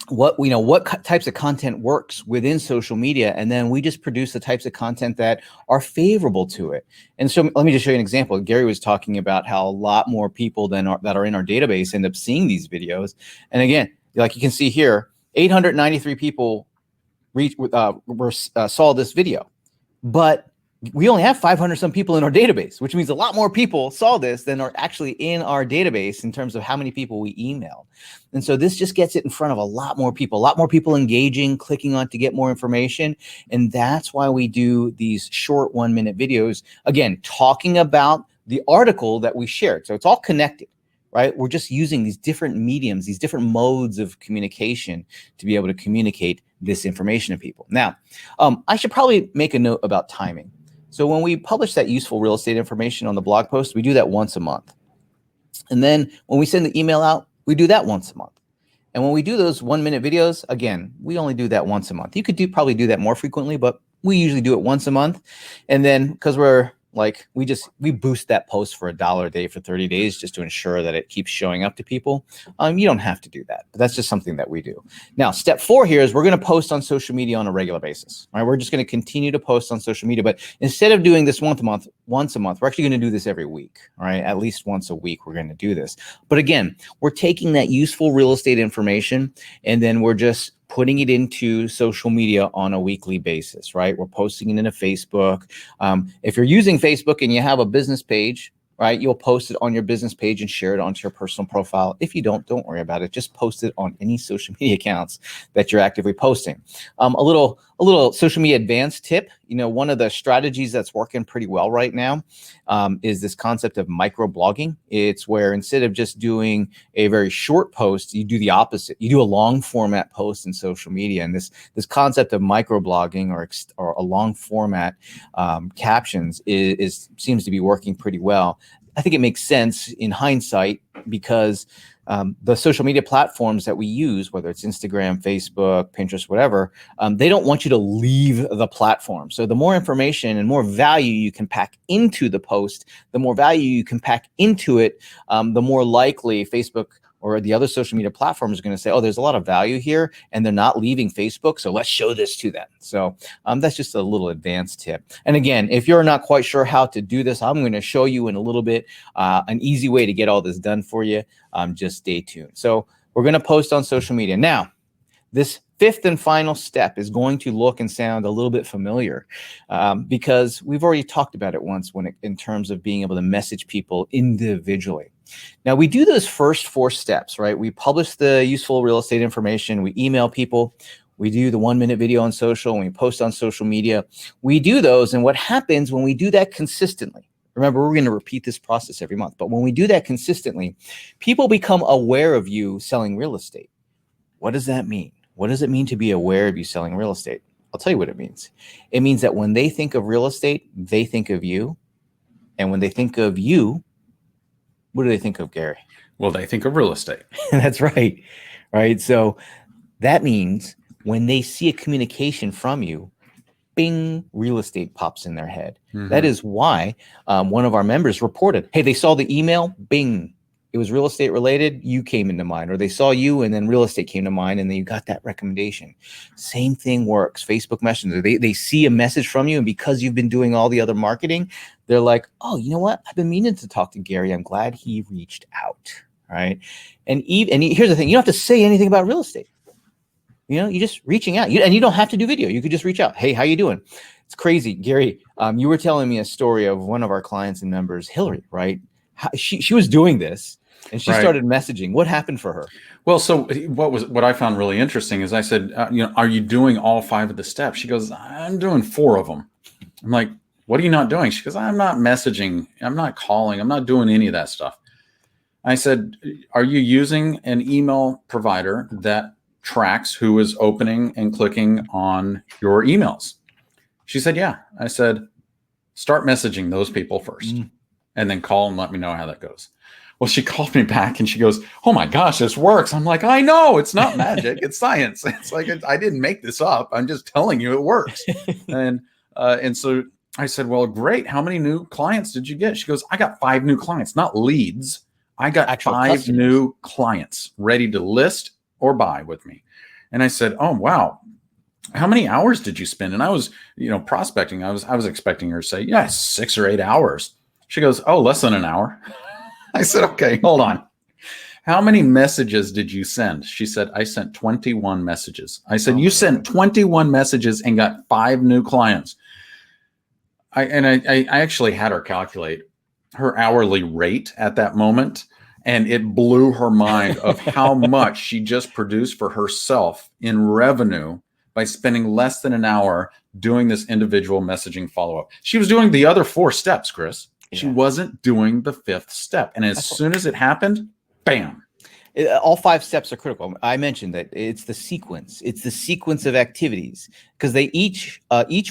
what types of content works within social media, and then we just produce the types of content that are favorable to it. And so let me just show you an example. Gary was talking about how a lot more people that are in our database end up seeing these videos. And again, like you can see here, 893 people saw this video, but we only have 500 some people in our database, which means a lot more people saw this than are actually in our database in terms of how many people we emailed. And so this just gets it in front of a lot more people engaging, clicking on to get more information. And that's why we do these short 1-minute videos, again, talking about the article that we shared. So it's all connected, right? We're just using these different mediums, these different modes of communication to be able to communicate this information to people. Now, I should probably make a note about timing. So when we publish that useful real estate information on the blog post, we do that once a month. And then when we send the email out, we do that once a month. And when we do those 1-minute videos, again, we only do that once a month. You could probably do that more frequently, but We usually do it once a month. And then because we're like, we boost that post for $1 a day for 30 days just to ensure that it keeps showing up to people. You don't have to do that, but that's just something that we do. Now, step 4 here is we're going to post on social media on a regular basis. All right, we're just going to continue to post on social media, but instead of doing this once a month, we're actually going to do this every week. All right, at least once a week, we're going to do this. But again, we're taking that useful real estate information and then we're just putting it into social media on a weekly basis, right? We're posting it into Facebook. If you're using Facebook and you have a business page, right, you'll post it on your business page and share it onto your personal profile. If you don't worry about it. Just post it on any social media accounts that you're actively posting. A little social media advanced tip. One of the strategies that's working pretty well right now is this concept of microblogging. It's where instead of just doing a very short post, you do the opposite. You do a long format post in social media. And this concept of microblogging or a long format captions seems to be working pretty well. I think it makes sense in hindsight because the social media platforms that we use, whether it's Instagram, Facebook, Pinterest, whatever, they don't want you to leave the platform. So the more information and more value you can pack into the post, the more value you can pack into it, the more likely Facebook or the other social media platforms are going to say, oh, there's a lot of value here and they're not leaving Facebook. So let's show this to them. So that's just a little advanced tip. And again, if you're not quite sure how to do this, I'm going to show you in a little bit an easy way to get all this done for you. Just stay tuned. So we're going to post on social media. Now, this 5th and final step is going to look and sound a little bit familiar because we've already talked about it once in terms of being able to message people individually. Now, we do those first 4 steps, right? We publish the useful real estate information. We email people. We do the 1-minute video on social. And we post on social media. We do those. And what happens when we do that consistently? Remember, we're going to repeat this process every month. But when we do that consistently, people become aware of you selling real estate. What does that mean? What does it mean to be aware of you selling real estate? I'll tell you what it means. It means that when they think of real estate, they think of you. And when they think of you, what do they think of, Gary? Well, they think of real estate. That's right. Right. So that means when they see a communication from you, bing, real estate pops in their head. Mm-hmm. That is why one of our members reported, hey, they saw the email, bing, it was real estate related, you came into mind, or they saw you and then real estate came to mind and then you got that recommendation. Same thing works. Facebook Messenger, they see a message from you and because you've been doing all the other marketing, they're like, oh, you know what? I've been meaning to talk to Gary. I'm glad he reached out. Right. And here's the thing. You don't have to say anything about real estate. You're just reaching out. And you don't have to do video. You could just reach out. Hey, how you doing? It's crazy. Gary, you were telling me a story of one of our clients and members, Hillary, right? She was doing this and she started messaging. What happened for her? Well, so what I found really interesting is I said, are you doing all 5 of the steps? She goes, I'm doing 4 of them. I'm like, what are you not doing? She goes, I'm not messaging. I'm not calling. I'm not doing any of that stuff. I said, are you using an email provider that tracks who is opening and clicking on your emails? She said, yeah. I said, start messaging those people first and then call and let me know how that goes. Well, she called me back and she goes, oh my gosh, this works. I'm like, I know it's not magic. It's science. It's like, I didn't make this up. I'm just telling you it works. And so I said, well, great. How many new clients did you get? She goes, I got 5 new clients, not leads. I got actual 5 customers. New clients ready to list or buy with me. And I said, oh, wow. How many hours did you spend? And I was, prospecting. I was expecting her to say, yeah, 6 or 8 hours. She goes, oh, less than an hour. I said, okay, hold on. How many messages did you send? She said, I sent 21 messages. I said, you sent 21 messages and got 5 new clients. I actually had her calculate her hourly rate at that moment. And it blew her mind of how much she just produced for herself in revenue by spending less than an hour doing this individual messaging follow-up. She was doing the other 4 steps, Chris. Yeah. She wasn't doing the 5th step. And as soon as it happened, bam. All 5 steps are critical. I mentioned that it's the sequence. It's the sequence of activities because they each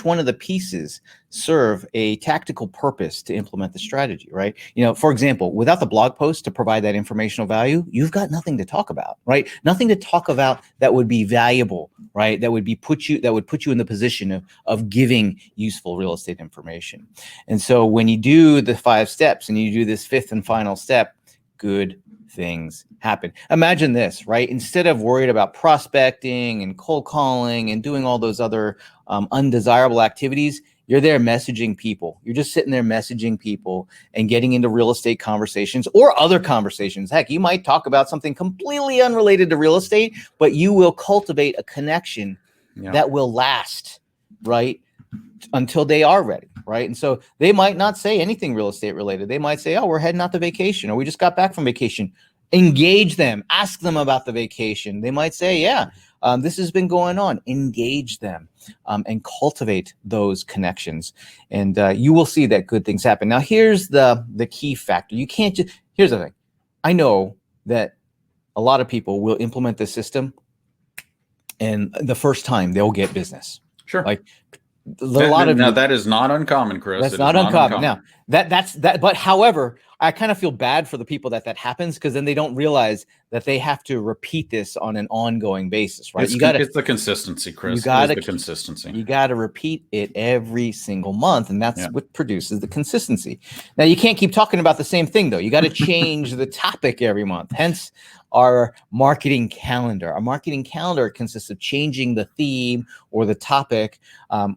one of the pieces serve a tactical purpose to implement the strategy, right? For example, without the blog post to provide that informational value, you've got nothing to talk about, right? Nothing to talk about that would be valuable, right? That would put you in the position of giving useful real estate information. And so when you do the 5 steps and you do this 5th and final step, good things happen. Imagine this, right? Instead of worried about prospecting and cold calling and doing all those other undesirable activities, you're there messaging people. You're just sitting there messaging people and getting into real estate conversations or other conversations. Heck, you might talk about something completely unrelated to real estate, but you will cultivate a connection that will last, right? Until they are ready, right? And so they might not say anything real estate related. They might say, oh, we're heading out to vacation, or we just got back from vacation. Engage them, ask them about the vacation. They might say, yeah, this has been going on. Engage them and cultivate those connections. And you will see that good things happen. Now, here's the key factor. You can't just, here's the thing. I know that a lot of people will implement this system and the first time they'll get business. Sure. Like, that is not uncommon, Chris. That's not uncommon. Now, that's that. But however, I kind of feel bad for the people that happens because then they don't realize that they have to repeat this on an ongoing basis, right? It's the consistency, Chris. Consistency. You got to repeat it every single month, and that's what produces the consistency. Now, you can't keep talking about the same thing, though. You got to change the topic every month. Hence, our marketing calendar. Our marketing calendar consists of changing the theme or the topic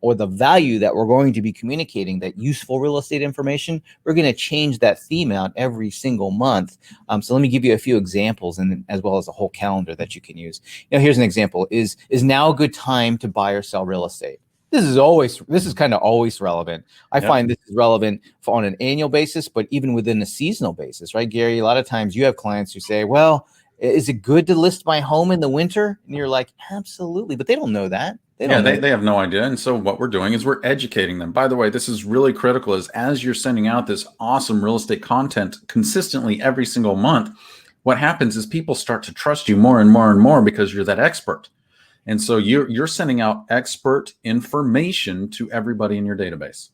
or the value that we're going to be communicating, that useful real estate information. We're going to change that theme out every single month. So let me give you a few examples, and as well as a whole calendar that you can use. Here's an example. Is now a good time to buy or sell real estate? This is kind of always relevant. I find this is relevant on an annual basis, but even within a seasonal basis, right, Gary? A lot of times you have clients who say, well, is it good to list my home in the winter? And you're like, absolutely. But they don't know that. They have no idea. And so what we're doing is we're educating them. By the way, this is really critical, is as you're sending out this awesome real estate content consistently every single month, what happens is people start to trust you more and more and more because you're that expert. And so you're sending out expert information to everybody in your database.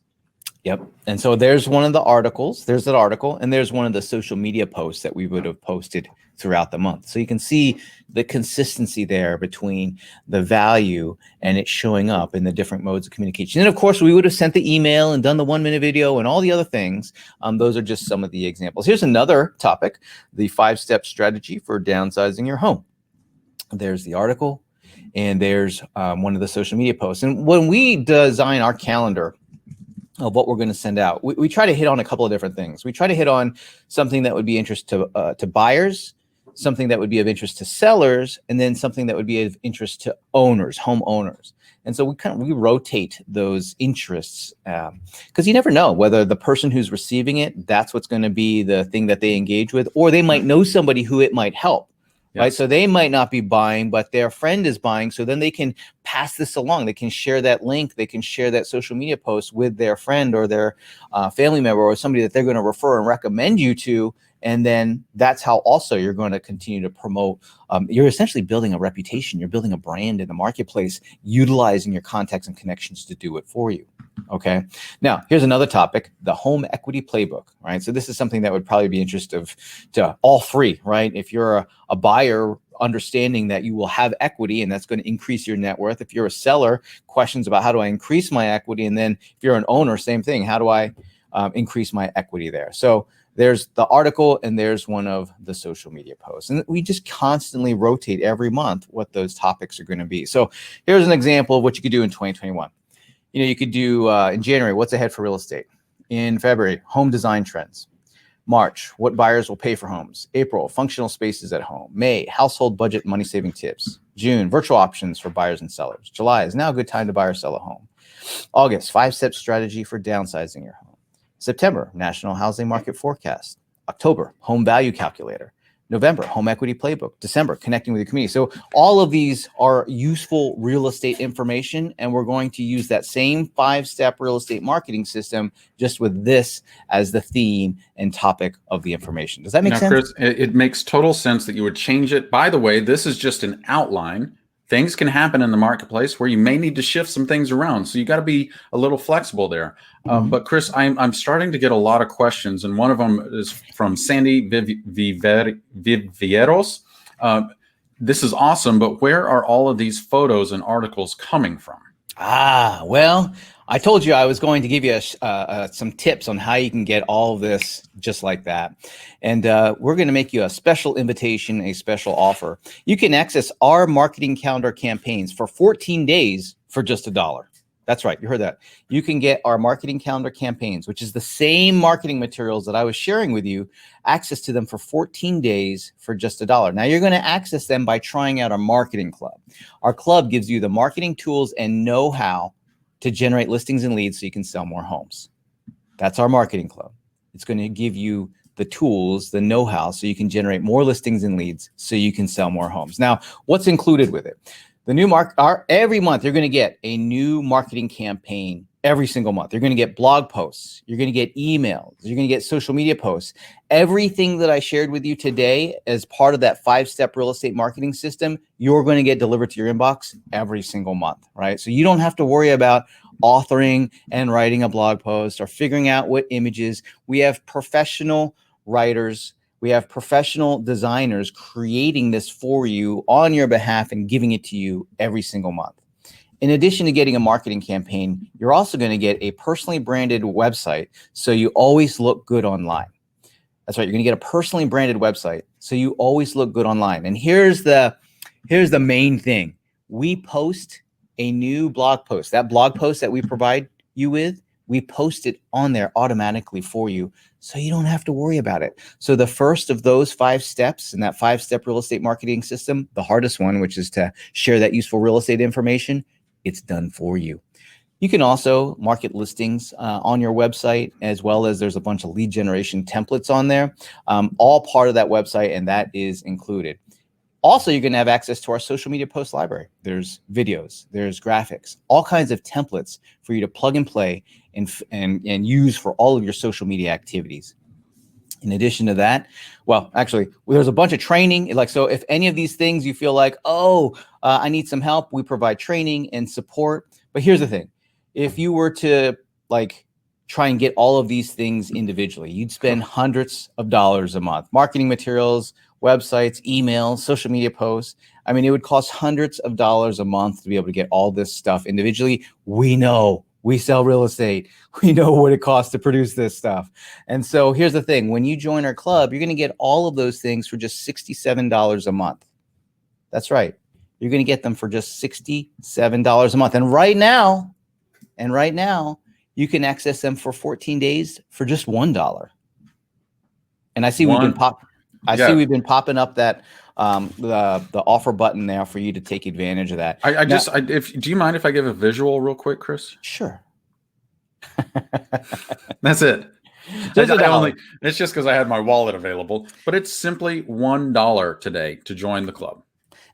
Yep. And so there's one of the articles, there's that article, and there's one of the social media posts that we would have posted throughout the month. So you can see the consistency there between the value and it showing up in the different modes of communication. And of course, we would have sent the email and done the 1-minute video and all the other things. Those are just some of the examples. Here's another topic, the 5-step strategy for downsizing your home. There's the article, and there's one of the social media posts. And when we design our calendar of what we're going to send out, we try to hit on a couple of different things. We try to hit on something that would be interest to buyers, something that would be of interest to sellers, and then something that would be of interest to owners, homeowners. And so we rotate those interests because you never know whether the person who's receiving it, that's what's going to be the thing that they engage with, or they might know somebody who it might help. Yes. Right. So they might not be buying, but their friend is buying. So then they can pass this along. They can share that link. They can share that social media post with their friend or their family member or somebody that they're going to refer and recommend you to. And then that's how also you're going to continue to promote. You're essentially building a reputation. You're building a brand in the marketplace, utilizing your contacts and connections to do it for you. Okay. Now, here's another topic, the home equity playbook, right? So this is something that would probably be interest to all three, right? If you're a buyer, understanding that you will have equity and that's going to increase your net worth. If you're a seller, questions about how do I increase my equity? And then if you're an owner, same thing. How do I increase my equity there? So there's the article and there's one of the social media posts. And we just constantly rotate every month what those topics are going to be. So here's an example of what you could do in 2021. You could do in January, what's ahead for real estate? In February, home design trends. March, what buyers will pay for homes. April, functional spaces at home. May, household budget money saving tips. June, virtual options for buyers and sellers. July is now a good time to buy or sell a home. August, 5-step strategy for downsizing your home. September, national housing market forecast. October, home value calculator. November, home equity playbook. December, connecting with your community. So all of these are useful real estate information, and we're going to use that same 5-step real estate marketing system, just with this as the theme and topic of the information. Does that make sense? Chris, it makes total sense that you would change it. By the way, this is just an outline. Things can happen in the marketplace where you may need to shift some things around. So you got to be a little flexible there. But Chris, I'm starting to get a lot of questions. And one of them is from Sandy Vivieros. This is awesome, but where are all of these photos and articles coming from? Well, I told you I was going to give you some tips on how you can get all of this just like that. And we're going to make you a special invitation, a special offer. You can access our marketing calendar campaigns for 14 days for just $1. That's right. You heard that. You can get our marketing calendar campaigns, which is the same marketing materials that I was sharing with you, access to them for 14 days for just $1. Now you're going to access them by trying out our marketing club. Our club gives you the marketing tools and know-how to generate listings and leads so you can sell more homes. That's our marketing club. It's going to give you the tools, the know-how, so you can generate more listings and leads so you can sell more homes. Now, what's included with it? The new every month, you're going to get a new marketing campaign every single month. You're going to get blog posts. You're going to get emails. You're going to get social media posts. Everything that I shared with you today as part of that 5-step real estate marketing system, you're going to get delivered to your inbox every single month, right? So you don't have to worry about authoring and writing a blog post or figuring out what images. We have professional writers. We have professional designers creating this for you on your behalf and giving it to you every single month. In addition to getting a marketing campaign, you're also going to get a personally branded website so you always look good online. That's right. You're going to get a personally branded website so you always look good online. And here's the main thing. We post a new blog post. That blog post that we provide you with, we post it on there automatically for you so you don't have to worry about it. So the first of those 5 steps in that 5-step real estate marketing system, the hardest one, which is to share that useful real estate information, it's done for you. You can also market listings on your website, as well as there's a bunch of lead generation templates on there, all part of that website, and that is included. Also, you're going to have access to our social media post library. There's videos, there's graphics, all kinds of templates for you to plug and play and use for all of your social media activities. In addition to that, well, actually, there's a bunch of training. So if any of these things you feel like, I need some help, we provide training and support. But here's the thing. If you were to try and get all of these things individually, you'd spend hundreds of dollars a month. Marketing materials, websites, emails, social media posts. I mean, it would cost hundreds of dollars a month to be able to get all this stuff individually. We know. We sell real estate. We know what it costs to produce this stuff. And so here's the thing. When you join our club, you're going to get all of those things for just $67 a month. That's right. You're going to get them for just $67 a month. And right now, you can access them for 14 days for just $1. And I see we've been popping up that the offer button there for you to take advantage of that. Do you mind if I give a visual real quick, Chris? Sure. That's it. It's just because I had my wallet available, but it's simply $1 today to join the club.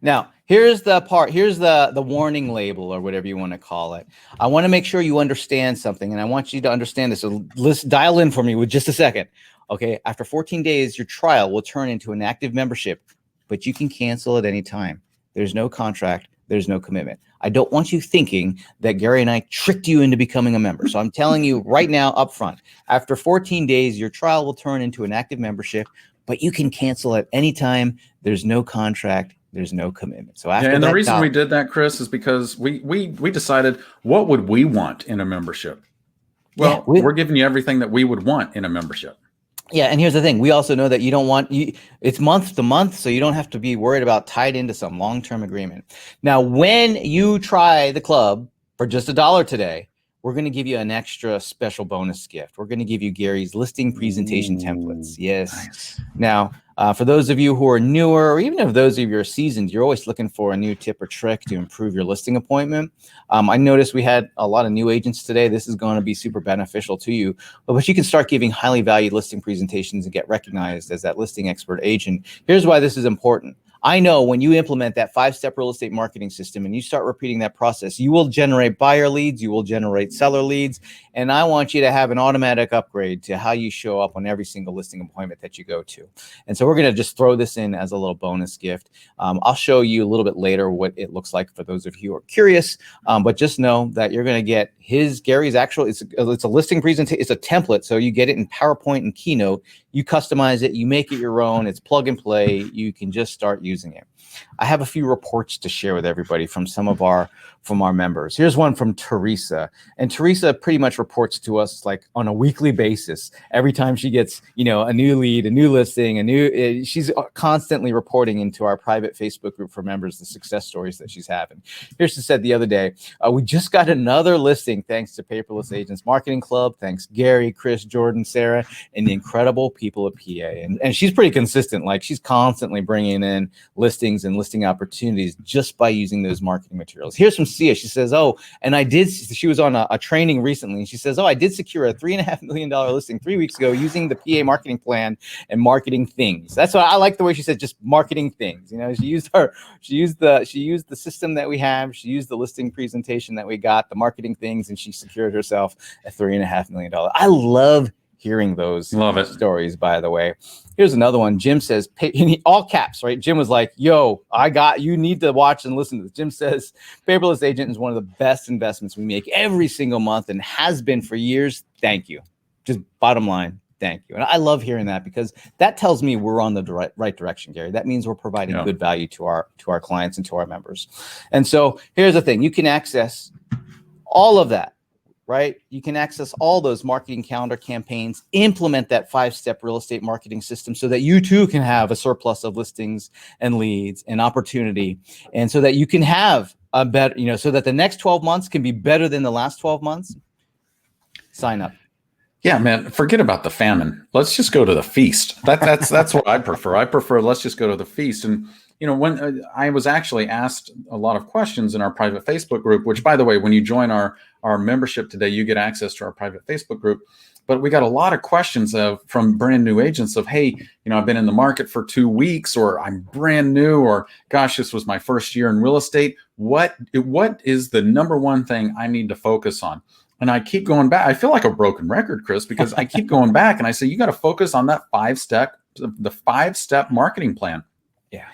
Now, here's the part. Here's the warning label, or whatever you want to call it. I want to make sure you understand something, and I want you to understand this. So let's dial in for me with just a second. Okay, after 14 days, your trial will turn into an active membership, but you can cancel at any time. There's no contract. There's no commitment. I don't want you thinking that Gary and I tricked you into becoming a member. So I'm telling you right now up front, after 14 days, your trial will turn into an active membership, but you can cancel at any time. There's no contract. There's no commitment. So after and the reason we did that, Chris, is because we decided, what would we want in a membership? Well, we're giving you everything that we would want in a membership. Yeah, and here's the thing. We also know that you don't want it's month to month, so you don't have to be worried about tied into some long-term agreement. Now, when you try the club for just $1 today, we're going to give you an extra special bonus gift. We're going to give you Gary's listing presentation templates. Yes. Nice. Now, for those of you who are newer, or even if those of you are seasoned, you're always looking for a new tip or trick to improve your listing appointment. I noticed we had a lot of new agents today. This is going to be super beneficial to you, but you can start giving highly valued listing presentations and get recognized as that listing expert agent. Here's why this is important. I know when you implement that 5-step real estate marketing system and you start repeating that process, you will generate buyer leads, you will generate seller leads, and I want you to have an automatic upgrade to how you show up on every single listing appointment that you go to. And so we're going to just throw this in as a little bonus gift. I'll show you a little bit later what it looks like for those of you who are curious, but just know that you're going to get Gary's actual, it's a listing presentation, it's a template, so you get it in PowerPoint and Keynote. You customize it, you make it your own, it's plug and play, you can just start using it. I have a few reports to share with everybody from our members. Here's one from Teresa, and Teresa pretty much reports to us like on a weekly basis. Every time she gets, a new lead, a new listing, she's constantly reporting into our private Facebook group for members the success stories that she's having. Here's she said the other day, we just got another listing thanks to Paperless Agents Marketing Club. Thanks Gary, Chris, Jordan, Sarah, and the incredible people at PA. And she's pretty consistent. Like she's constantly bringing in listings and listing opportunities just by using those marketing materials. Here's from Sia. She says, she was on a training recently. And she says, I did secure a $3.5 million listing 3 weeks ago using the PA marketing plan and marketing things. That's why I like the way she said, just marketing things. She used the system that we have. She used the listing presentation that we got, the marketing things, and she secured herself a $3.5 million. I love hearing those stories, by the way. Here's another one. Jim says, all caps, right? Jim was like, you need to watch and listen to this. Jim says, Paperless Agent is one of the best investments we make every single month and has been for years. Thank you. Just bottom line, thank you. And I love hearing that because that tells me we're on the right direction, Gary. That means we're providing good value to our clients and to our members. And so here's the thing. You can access all of that. Right? You can access all those marketing calendar campaigns, implement that 5-step real estate marketing system so that you too can have a surplus of listings and leads and opportunity. And so that you can have a better, so that the next 12 months can be better than the last 12 months. Sign up. Yeah, man, forget about the famine. Let's just go to the feast. That's what I prefer. Let's just go to the feast. And when I was actually asked a lot of questions in our private Facebook group, which, by the way, when you join our membership today, you get access to our private Facebook group. But we got a lot of questions from brand new agents of, hey, I've been in the market for 2 weeks, or I'm brand new, or gosh, this was my first year in real estate. What is the number one thing I need to focus on? And I keep going back. I feel like a broken record, Chris, because I keep going back and I say, you got to focus on that 5-step marketing plan. Yeah.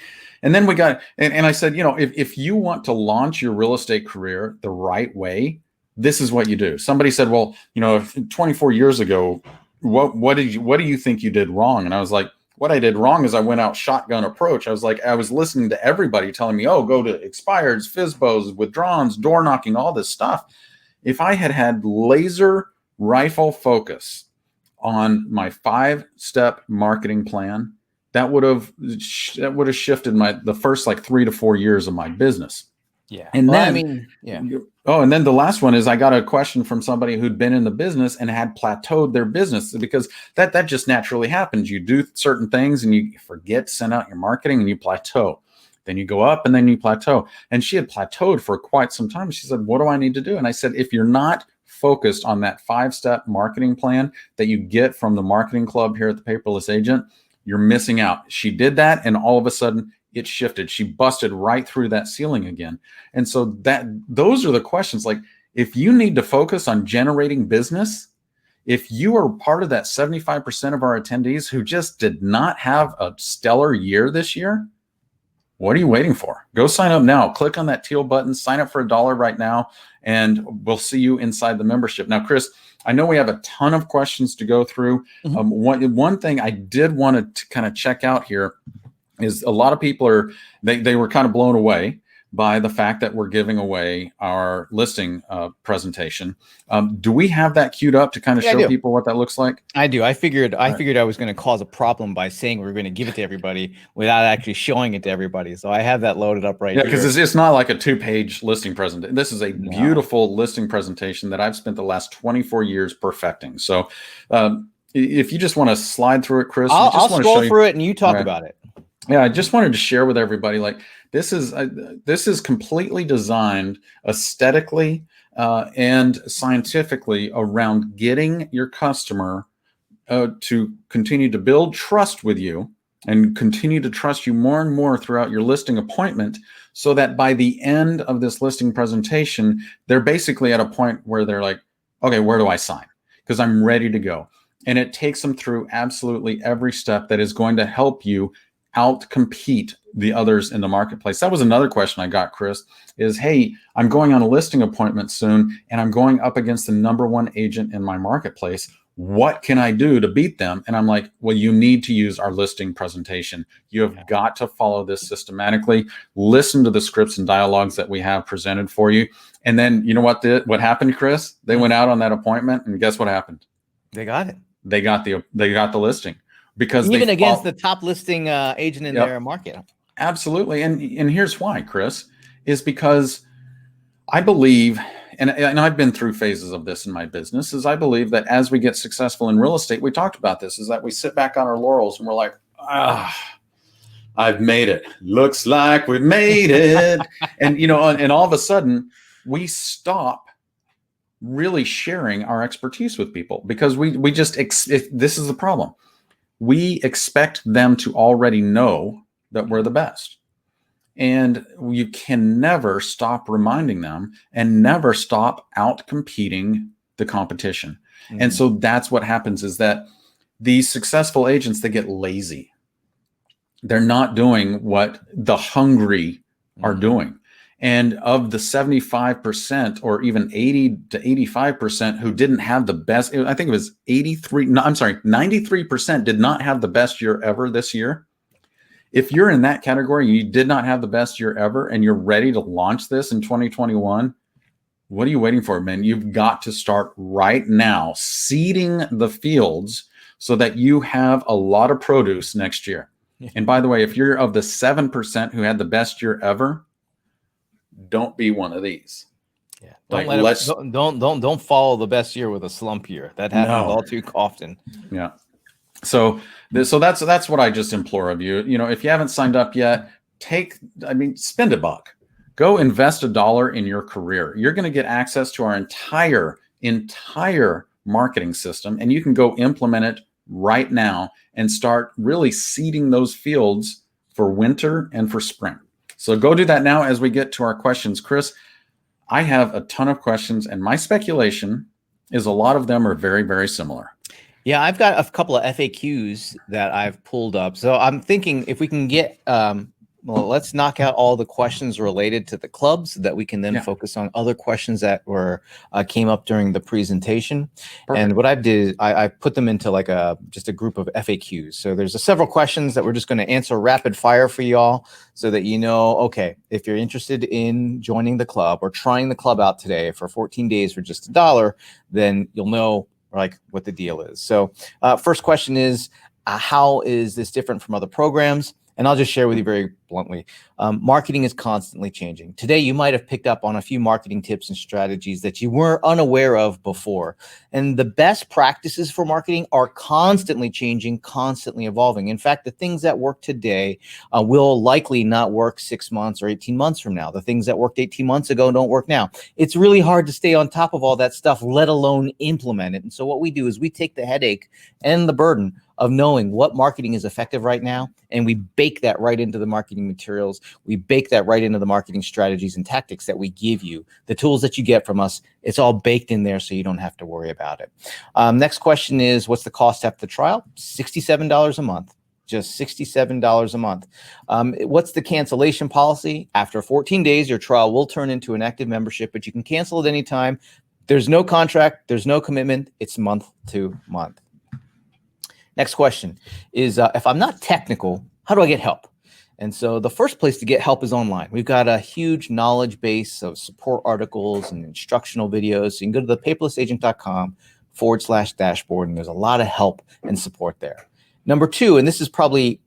And then we got, and I said, if you want to launch your real estate career the right way, this is what you do. Somebody said, well, 24 years ago, what do you think you did wrong? And I was like, what I did wrong is I went out shotgun approach. I was listening to everybody telling me, go to expireds, FSBOs, withdrawals, door knocking, all this stuff. If I had laser rifle focus on my 5-step marketing plan, that would have shifted the first 3 to 4 years of my business. Yeah. And and then the last one is I got a question from somebody who'd been in the business and had plateaued their business, because that just naturally happens. You do certain things and you forget to send out your marketing and you plateau. Then you go up and then you plateau. And she had plateaued for quite some time. She said, what do I need to do? And I said, if you're not focused on that 5-step marketing plan that you get from the marketing club here at the Paperless Agent, you're missing out. She did that, and all of a sudden it shifted. She busted right through that ceiling again. And so those are the questions. Like, if you need to focus on generating business, if you are part of that 75% of our attendees who just did not have a stellar year this year, what are you waiting for? Go sign up now. Click on that teal button, sign up for $1 right now, and we'll see you inside the membership. Now, Chris, I know we have a ton of questions to go through. Mm-hmm. One thing I did want to kind of check out here is a lot of people they were kind of blown away by the fact that we're giving away our listing presentation. Do we have that queued up to kind of Yeah, I show do. people what that looks like? I do. I figured Right. I was going to cause a problem by saying we were going to give it to everybody without actually showing it to everybody. So I have that loaded up right Yeah, here. because it's not like a 2-page listing presentation. This is a No. beautiful listing presentation that I've spent the last 24 years perfecting. So if you just want to slide through it, Chris, I'll want to scroll show you. through it and you talk Right. about it. Yeah, I just wanted to share with everybody, like this is completely designed aesthetically and scientifically around getting your customer to continue to build trust with you and continue to trust you more and more throughout your listing appointment, so that by the end of this listing presentation, they're basically at a point where they're like, okay, where do I sign? Because I'm ready to go. And it takes them through absolutely every step that is going to help you out-compete the others in the marketplace. That was another question I got, Chris, is, hey, I'm going on a listing appointment soon and I'm going up against the #1 agent in my marketplace. What can I do to beat them? And I'm like, well, you need to use our listing presentation. You have got to follow this systematically. Listen to the scripts and dialogues that we have presented for you. And then you know what happened, Chris? They went out on that appointment and guess what happened? They got it. They got the listing. Because Even they against the top listing agent in Yep. their market. Absolutely. And here's why, Chris, is because I believe, and I've been through phases of this in my business, is I believe that as we get successful in real estate, we talked about this, is that we sit back on our laurels and we're like, I've made it. Looks like we've made it. and all of a sudden we stop really sharing our expertise with people because we just, this is the problem. We expect them to already know that we're the best. And you can never stop reminding them and never stop out competing the competition. Mm-hmm. And so that's what happens, is that these successful agents, they get lazy. They're not doing what the hungry are doing. And of the 75% or even 80 to 85% who didn't have the best, I think it was 93% did not have the best year ever this year. If you're in that category, you did not have the best year ever, and you're ready to launch this in 2021, what are you waiting for, man? You've got to start right now seeding the fields so that you have a lot of produce next year. And by the way, if you're of the 7% who had the best year ever, don't be one of these. Yeah. Don't follow the best year with a slump year. That happens all too often. Yeah. So that's what I just implore of you. If you haven't signed up yet, spend $1. Go invest $1 in your career. You're going to get access to our entire marketing system, and you can go implement it right now and start really seeding those fields for winter and for spring. So go do that now as we get to our questions. Chris, I have a ton of questions, and my speculation is a lot of them are very, very similar. Yeah, I've got a couple of FAQs that I've pulled up. So I'm thinking if we can get, let's knock out all the questions related to the clubs so that we can then focus on other questions that came up during the presentation. Perfect. And what I did is I put them into like just a group of FAQs. So there's several questions that we're just going to answer rapid fire for y'all so that okay, if you're interested in joining the club or trying the club out today for 14 days for just $1, then you'll know what the deal is. So first question is, how is this different from other programs? And I'll just share with you very bluntly. Marketing is constantly changing. Today, you might have picked up on a few marketing tips and strategies that you were unaware of before. And the best practices for marketing are constantly changing, constantly evolving. In fact, the things that work today will likely not work 6 months or 18 months from now. The things that worked 18 months ago don't work now. It's really hard to stay on top of all that stuff, let alone implement it. And so what we do is we take the headache and the burden of knowing what marketing is effective right now, and we bake that right into the marketing materials. We bake that right into the marketing strategies and tactics that we give you. The tools that you get from us, it's all baked in there so you don't have to worry about it. Next question is, what's the cost after the trial? $67 a month. Just $67 a month. What's the cancellation policy? After 14 days, your trial will turn into an active membership, but you can cancel at any time. There's no contract. There's no commitment. It's month to month. Next question is, if I'm not technical, how do I get help? And so the first place to get help is online. We've got a huge knowledge base of support articles and instructional videos. So you can go to the paperlessagent.com/dashboard, and there's a lot of help and support there. Number two, and this is probably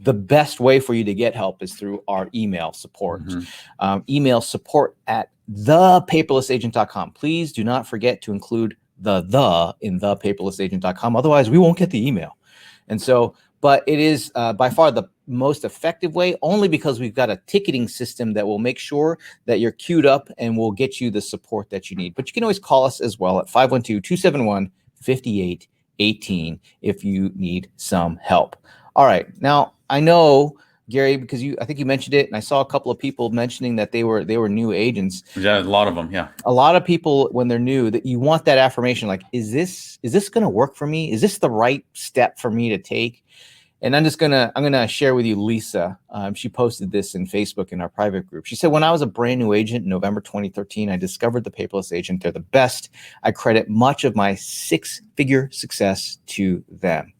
the best way for you to get help, is through our email support. Email support at thepaperlessagent.com. Please do not forget to include the in thepaperlessagent.com. Otherwise, we won't get the email. And so, but it is by far the most effective way, only because we've got a ticketing system that will make sure that you're queued up and will get you the support that you need. But you can always call us as well at 512-271-5818 if you need some help. All right. Now, I know, Gary, because I think you mentioned it, and I saw a couple of people mentioning that they were new agents. Yeah, a lot of them. Yeah, a lot of people, when they're new, that you want that affirmation, like, is this going to work for me? Is this the right step for me to take? And I'm gonna share with you Lisa. She posted this in Facebook in our private group. She said, when I was a brand new agent in November 2013, I discovered the Paperless Agent. They're the best. I credit much of my 6-figure success to them.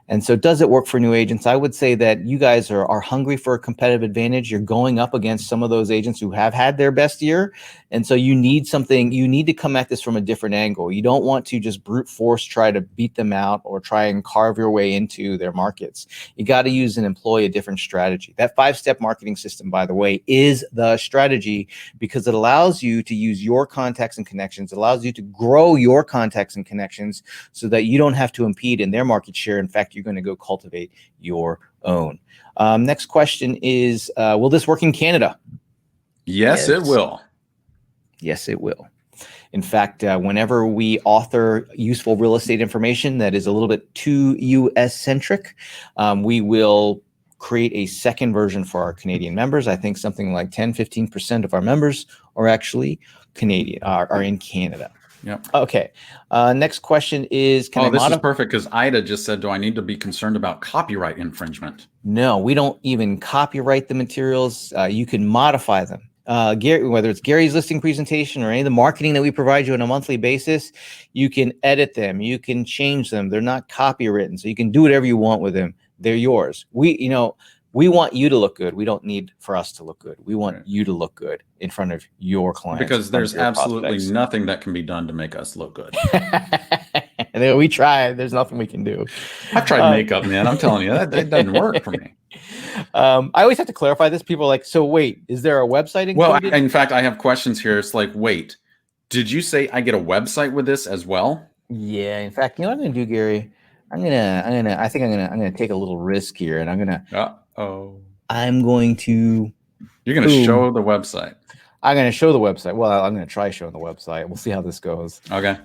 And so does it work for new agents? I would say that you guys are hungry for a competitive advantage. You're going up against some of those agents who have had their best year. And so you need to come at this from a different angle. You don't want to just brute force try to beat them out or try and carve your way into their markets. You got to employ a different strategy. That 5-step marketing system, by the way, is the strategy, because it allows you to use your contacts and connections. It allows you to grow your contacts and connections so that you don't have to impede in their market share. In fact, you're going to go cultivate your own. Next question is, will this work in Canada? Yes, it will. Yes, it will. In fact, whenever we author useful real estate information that is a little bit too US centric, we will create a second version for our Canadian members. I think something like 10-15% of our members are actually Canadian, are in Canada. Yep. Okay. Next question is, this is perfect, because Ida just said, do I need to be concerned about copyright infringement? No, we don't even copyright the materials. You can modify them. Gary, whether it's Gary's listing presentation or any of the marketing that we provide you on a monthly basis, you can edit them. You can change them. They're not copywritten, so you can do whatever you want with them. They're yours. We want you to look good. We don't need for us to look good. We want you to look good in front of your clients. Because there's absolutely nothing that can be done to make us look good. And then we try. There's nothing we can do. I've tried makeup, man. I'm telling you, that doesn't work for me. I always have to clarify this. People are like, so wait, is there a website included? Well, in fact, I have questions here. It's like, wait, did you say I get a website with this as well? Yeah. In fact, you know what I'm gonna do, Gary? I think I'm gonna take a little risk here, and I'm going to. You're gonna show the website. I'm gonna show the website. Well, I'm gonna try showing the website. We'll see how this goes. Okay.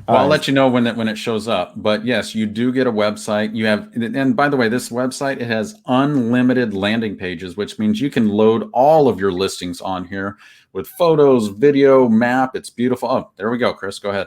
Well, I'll let you know when it shows up. But yes, you do get a website. You have, and by the way, this website, it has unlimited landing pages, which means you can load all of your listings on here with photos, video, map. It's beautiful. Oh, there we go, Chris. Go ahead.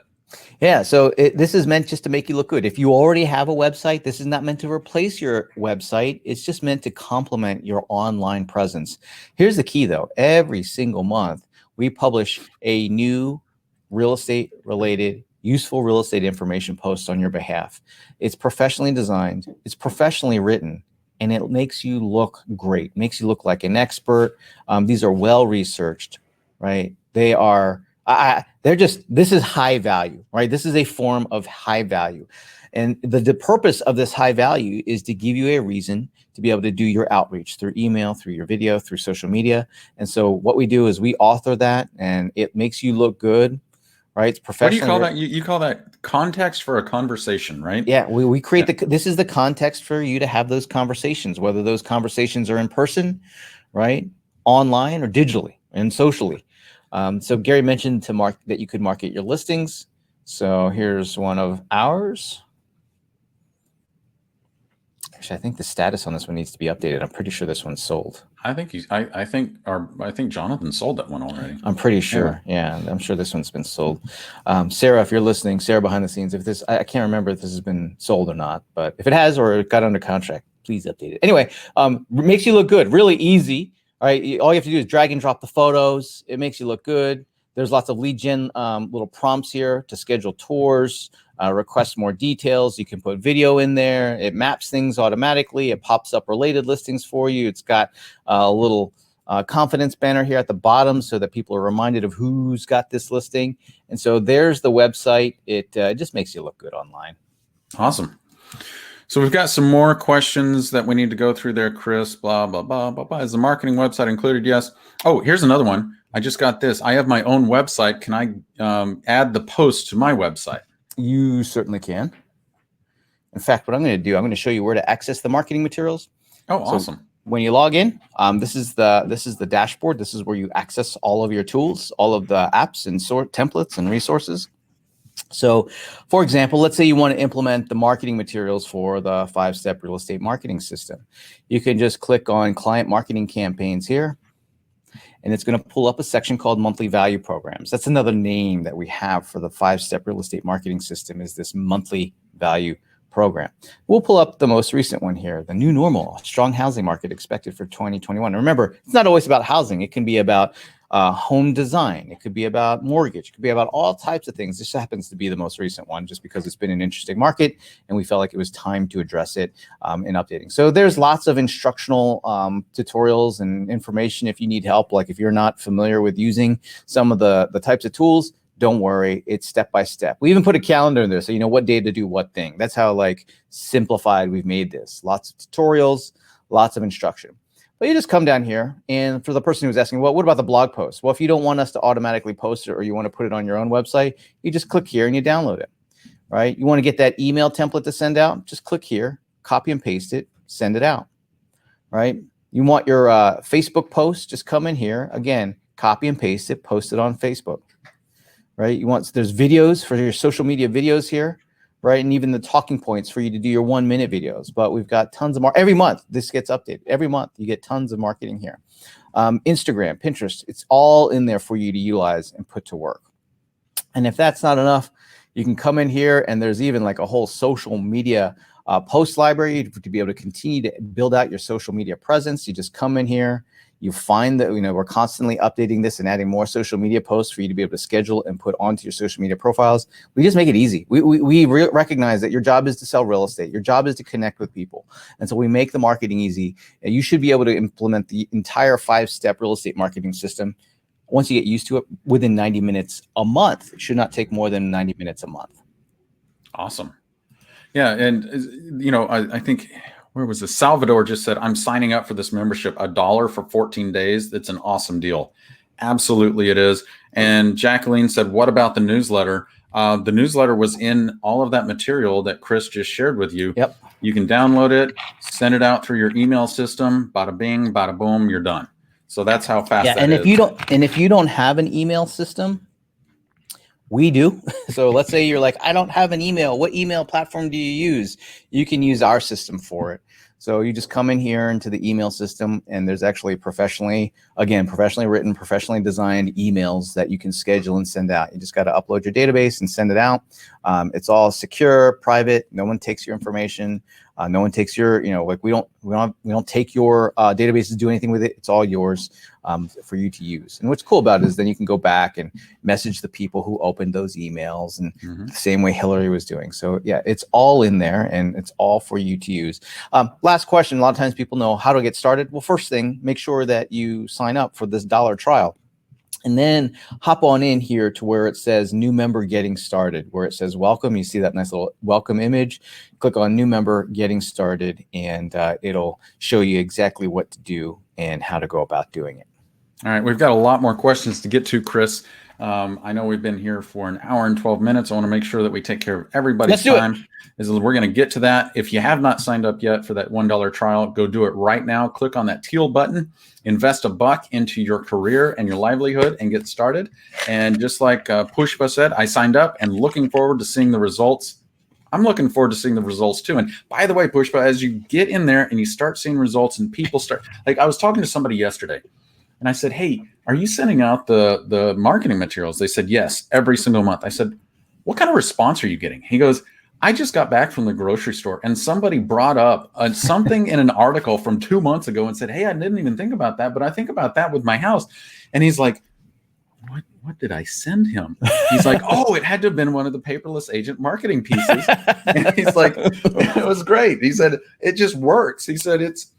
Yeah, so this is meant just to make you look good. If you already have a website, this is not meant to replace your website. It's just meant to complement your online presence. Here's the key, though. Every single month, we publish a new real estate related, useful real estate information post on your behalf. It's professionally designed. It's professionally written. And it makes you look great, makes you look like an expert. These are well-researched, right? They are... this is high value, right? This is a form of high value. And the purpose of this high value is to give you a reason to be able to do your outreach through email, through your video, through social media. And so what we do is we author that, and it makes you look good, right? It's professional. What do you call that? You call that context for a conversation, right? Yeah, we create this is the context for you to have those conversations, whether those conversations are in person, right, online, or digitally and socially. So Gary mentioned that you could market your listings. So here's one of ours. Actually, I think the status on this one needs to be updated. I'm pretty sure this one's sold. I think Jonathan sold that one already. I'm pretty sure. Yeah, I'm sure this one's been sold. Sarah, if you're listening, Sarah behind the scenes, I can't remember if this has been sold or not, but if it has or it got under contract, please update it. Anyway, makes you look good, really easy. All right, all you have to do is drag and drop the photos. It makes you look good. There's lots of lead gen little prompts here to schedule tours. request more details. You can put video in there. It maps things automatically. It pops up related listings for you. It's got a little confidence banner here at the bottom so that people are reminded of who's got this listing. And so there's the website. It just makes you look good online. Awesome. So we've got some more questions that we need to go through there, Chris. Blah, blah, blah, blah, blah. Is the marketing website included? Yes. Oh, here's another one. I just got this. I have my own website. Can I add the post to my website? You certainly can. In fact, what I'm going to do, I'm going to show you where to access the marketing materials. Oh, awesome. So when you log in, this is the dashboard. This is where you access all of your tools, all of the apps and sort templates and resources. So, for example, let's say you want to implement the marketing materials for the 5-step real estate marketing system. You can just click on client marketing campaigns here, and it's going to pull up a section called monthly value programs. That's another name that we have for the 5-step real estate marketing system, is this monthly value program. We'll pull up the most recent one here, the new normal, strong housing market expected for 2021. Remember, it's not always about housing. It can be about home design. It could be about mortgage. It could be about all types of things. This happens to be the most recent one just because it's been an interesting market and we felt like it was time to address it in updating. So there's lots of instructional tutorials and information if you need help. Like if you're not familiar with using some of the types of tools, don't worry, it's step by step. We even put a calendar in there so you know what day to do what thing. That's how like simplified we've made this. Lots of tutorials, lots of instruction. But you just come down here, and for the person who's asking, well, what about the blog post? Well, if you don't want us to automatically post it or you want to put it on your own website, you just click here and you download it, right? You want to get that email template to send out, just click here, copy and paste it, send it out, right? You want your Facebook post, just come in here, again, copy and paste it, post it on Facebook, right? There's videos for your social media videos here, right? And even the talking points for you to do your 1-minute videos. But we've got tons of every month. This gets updated. Every month you get tons of marketing here. Instagram, Pinterest, it's all in there for you to utilize and put to work. And if that's not enough, you can come in here and there's even like a whole social media post library to be able to continue to build out your social media presence. You just come in here. You find that, we're constantly updating this and adding more social media posts for you to be able to schedule and put onto your social media profiles. We just make it easy. We recognize that your job is to sell real estate. Your job is to connect with people. And so we make the marketing easy. And you should be able to implement the entire 5-step real estate marketing system once you get used to it within 90 minutes a month. It should not take more than 90 minutes a month. Awesome. Yeah. And, I think, where was this? Salvador just said, I'm signing up for this membership, $1 for 14 days. That's an awesome deal. Absolutely it is. And Jacqueline said, what about the newsletter? The newsletter was in all of that material that Chris just shared with you. Yep. You can download it, send it out through your email system, bada bing, bada boom, you're done. So that's how fast that and is. if you don't have an email system, we do. So let's say you're like, I don't have an email. What email platform do you use? You can use our system for it. So you just come in here into the email system, and there's actually professionally written, professionally designed emails that you can schedule and send out. You just got to upload your database and send it out. It's all secure, private. No one takes your information. No one takes your, we don't take your database to do anything with it. It's all yours for you to use. And what's cool about it is then you can go back and message the people who opened those emails, and the same way Hillary was doing. So yeah, it's all in there and it's all for you to use. Last question. A lot of times people know how to get started. Well, first thing, make sure that you sign up for this $1 trial. And then hop on in here to where it says new member getting started, where it says welcome. You see that nice little welcome image. Click on new member getting started, and it'll show you exactly what to do and how to go about doing it. All right, we've got a lot more questions to get to, Chris. I know we've been here for an hour and 12 minutes. I want to make sure that we take care of everybody's time. We're going to get to that. If you have not signed up yet for that $1 trial, go do it right now. Click on that teal button, invest $1 into your career and your livelihood, and get started. And just like Pushpa said, I signed up and looking forward to seeing the results. I'm looking forward to seeing the results too. And by the way, Pushpa, as you get in there and you start seeing results and people start, like I was talking to somebody yesterday and I said, hey, are you sending out the marketing materials? They said, yes, every single month. I said, what kind of response are you getting? He goes, I just got back from the grocery store and somebody brought up something in an article from 2 months ago and said, hey, I didn't even think about that, but I think about that with my house. And he's like, what did I send him? He's like, oh, it had to have been one of the paperless agent marketing pieces. And he's like, it was great. He said, it just works. He said, it's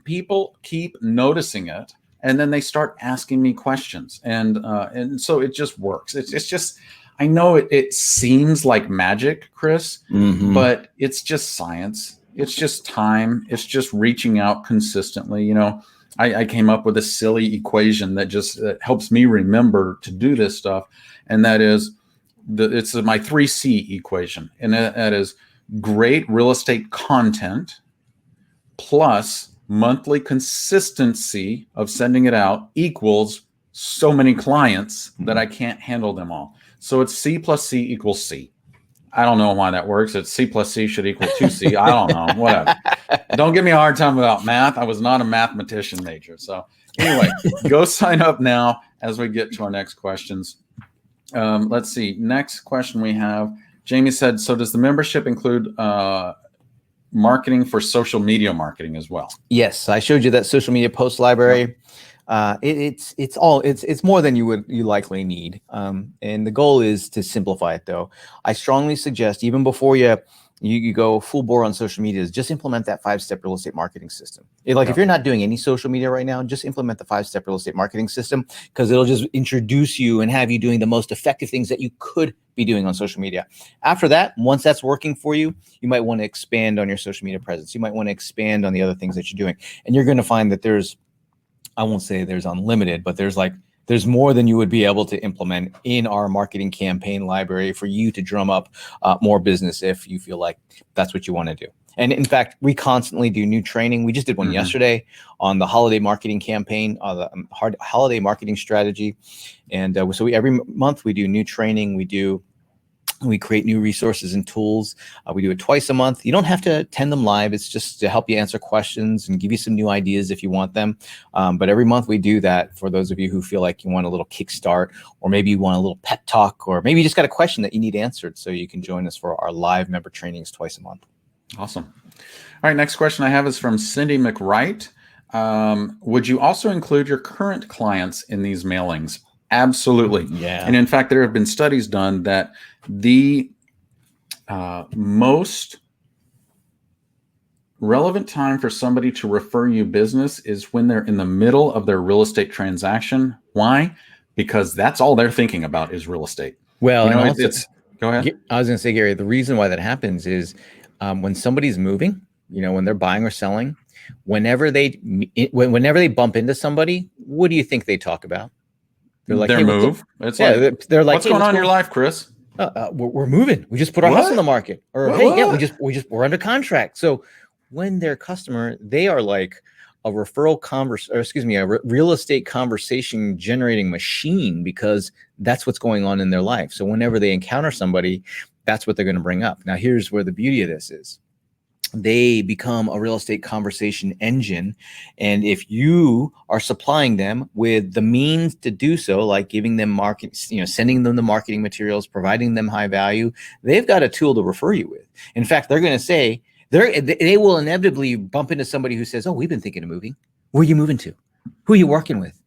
people keep noticing it. And then they start asking me questions. And so it just works. It's just, I know it seems like magic, Chris, but it's just science. It's just time. It's just reaching out consistently. You know, I came up with a silly equation that just helps me remember to do this stuff. And that is, it's my 3C equation. And that is great real estate content plus monthly consistency of sending it out equals so many clients that I can't handle them all. So it's C plus C equals C. I don't know why that works. It's C plus C should equal 2C. I don't know. Whatever. Don't give me a hard time about math. I was not a mathematician major. So anyway, go sign up now as we get to our next questions. Let's see. Next question we have. Jamie said, so does the membership include marketing for social media marketing as well? Yes, I showed you that social media post library. It's more than you likely need. And the goal is to simplify it though. I strongly suggest even before you go full bore on social media, is just implement that 5-step real estate marketing system. If you're not doing any social media right now, just implement the 5-step real estate marketing system, because it'll just introduce you and have you doing the most effective things that you could be doing on social media. After that, once that's working for you, you might want to expand on your social media presence. You might want to expand on the other things that you're doing. And you're going to find that I won't say there's unlimited, but there's more than you would be able to implement in our marketing campaign library for you to drum up more business if you feel like that's what you want to do. And in fact, we constantly do new training. We just did one yesterday on the holiday marketing campaign, the holiday marketing strategy. And so every month we do new training. We create new resources and tools. We do it twice a month. You don't have to attend them live. It's just to help you answer questions and give you some new ideas if you want them. But every month we do that for those of you who feel like you want a little kickstart, or maybe you want a little pep talk, or maybe you just got a question that you need answered. So you can join us for our live member trainings twice a month. Awesome. All right, next question I have is from Cindy McWright. Would you also include your current clients in these mailings? Absolutely. Yeah. And in fact, there have been studies done that the most relevant time for somebody to refer you business is when they're in the middle of their real estate transaction. Why? Because that's all they're thinking about is real estate. Well, go ahead. I was going to say, Gary, the reason why that happens is when somebody's moving, when they're buying or selling, whenever they bump into somebody, what do you think they talk about? They're like, their move. It's they're like, what's going on in your life, Chris? We're moving. We just put our house on the market. Or we're under contract. So when they're customer, they are like a real estate conversation generating machine, because that's what's going on in their life. So whenever they encounter somebody, that's what they're going to bring up. Now, here's where the beauty of this is. They become a real estate conversation engine. And if you are supplying them with the means to do so, like giving them sending them the marketing materials, providing them high value, they've got a tool to refer you with. In fact, they're going to say, they will inevitably bump into somebody who says, oh, we've been thinking of moving. Where are you moving to? Who are you working with?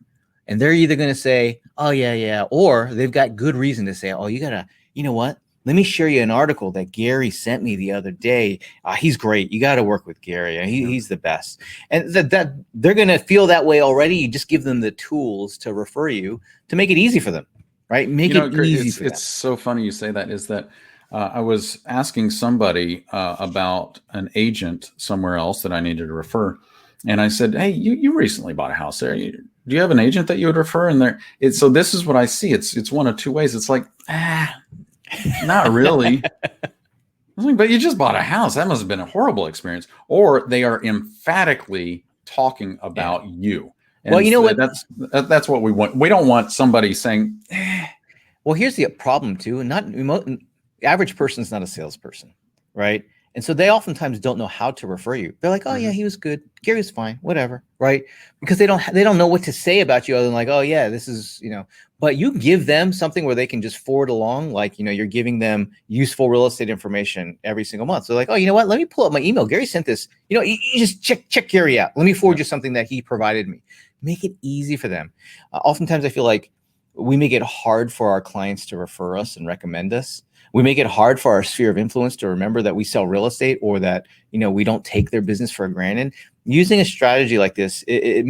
And they're either going to say, oh, yeah. Or they've got good reason to say, oh, you know what? Let me share you an article that Gary sent me the other day. He's great. You got to work with Gary. He's the best. And that they're going to feel that way already. You just give them the tools to refer you to make it easy for them, right? Make it easy for them. It's so funny you say that. Is that I was asking somebody about an agent somewhere else that I needed to refer. And I said, hey, you recently bought a house there. Do you have an agent that you would refer? And so this is what I see. It's one of two ways. It's like, not really. I was like, but you just bought a house. That must have been a horrible experience. Or they are emphatically talking about you. And well, you know what? That's what we want. We don't want somebody saying, Well, here's the problem too. Average person's not a salesperson, right? And so they oftentimes don't know how to refer you. They're like, oh yeah, he was good. Gary was fine, whatever, right? Because they don't know what to say about you other than like, oh yeah, this is, but you give them something where they can just forward along. Like, you're giving them useful real estate information every single month. So like, oh, you know what? Let me pull up my email. Gary sent this, you just check Gary out. Let me forward you something that he provided me. Make it easy for them. Oftentimes I feel like We make it hard for our clients to refer us and recommend us. We make it hard for our sphere of influence to remember that we sell real estate, or that, we don't take their business for granted. Using a strategy like this, it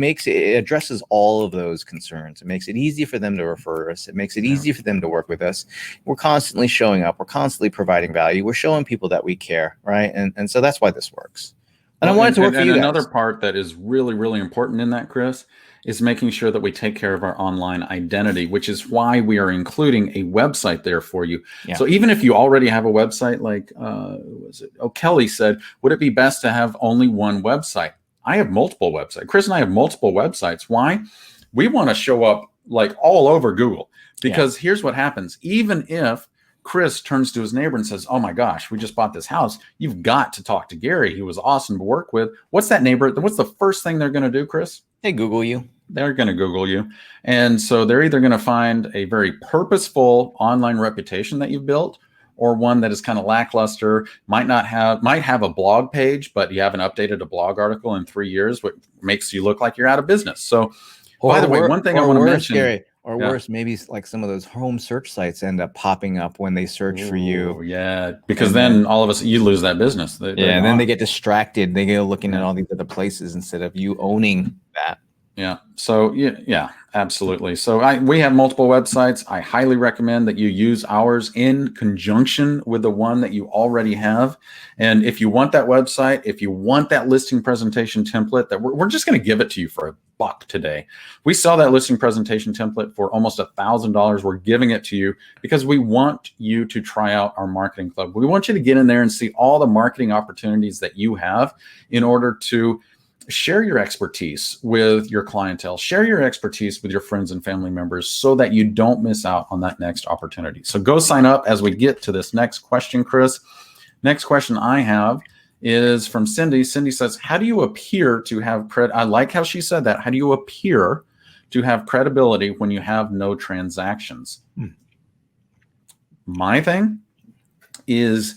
addresses all of those concerns. It makes it easy for them to refer us. It makes it easy for them to work with us. We're constantly showing up. We're constantly providing value. We're showing people that we care, right? And so that's why this works. And I want it to work for you guys. Another part that is really, really important in that, Chris, is making sure that we take care of our online identity, which is why we are including a website there for you. Yeah. So even if you already have a website, like Kelly said, would it be best to have only one website? I have multiple websites. Chris and I have multiple websites. Why? We want to show up like all over Google, because here's what happens. Even if Chris turns to his neighbor and says, "Oh my gosh, we just bought this house. You've got to talk to Gary. He was awesome to work with." What's that neighbor? What's the first thing they're going to do, Chris? They Google you. They're going to Google you. And so they're either going to find a very purposeful online reputation that you've built, or one that is kind of lackluster, might have a blog page, but you haven't updated a blog article in 3 years, what makes you look like you're out of business. So by the way, one thing I want to mention, Gary, or worse, maybe like some of those home search sites end up popping up when they search for you. Yeah, because then all of us, you lose that business. And then they get distracted. They go looking at all these other places instead of you owning that. Yeah. So yeah, absolutely. So we have multiple websites. I highly recommend that you use ours in conjunction with the one that you already have. And if you want that website, if you want that listing presentation template, that we're just going to give it to you for $1 today. We sell that listing presentation template for almost $1,000. We're giving it to you because we want you to try out our marketing club. We want you to get in there and see all the marketing opportunities that you have in order to share your expertise with your clientele, share your expertise with your friends and family members so that you don't miss out on that next opportunity. So go sign up as we get to this next question, Chris. Next question I have is from Cindy. Cindy says, how do you appear to have credit? I like how she said that. How do you appear to have credibility when you have no transactions? My thing is,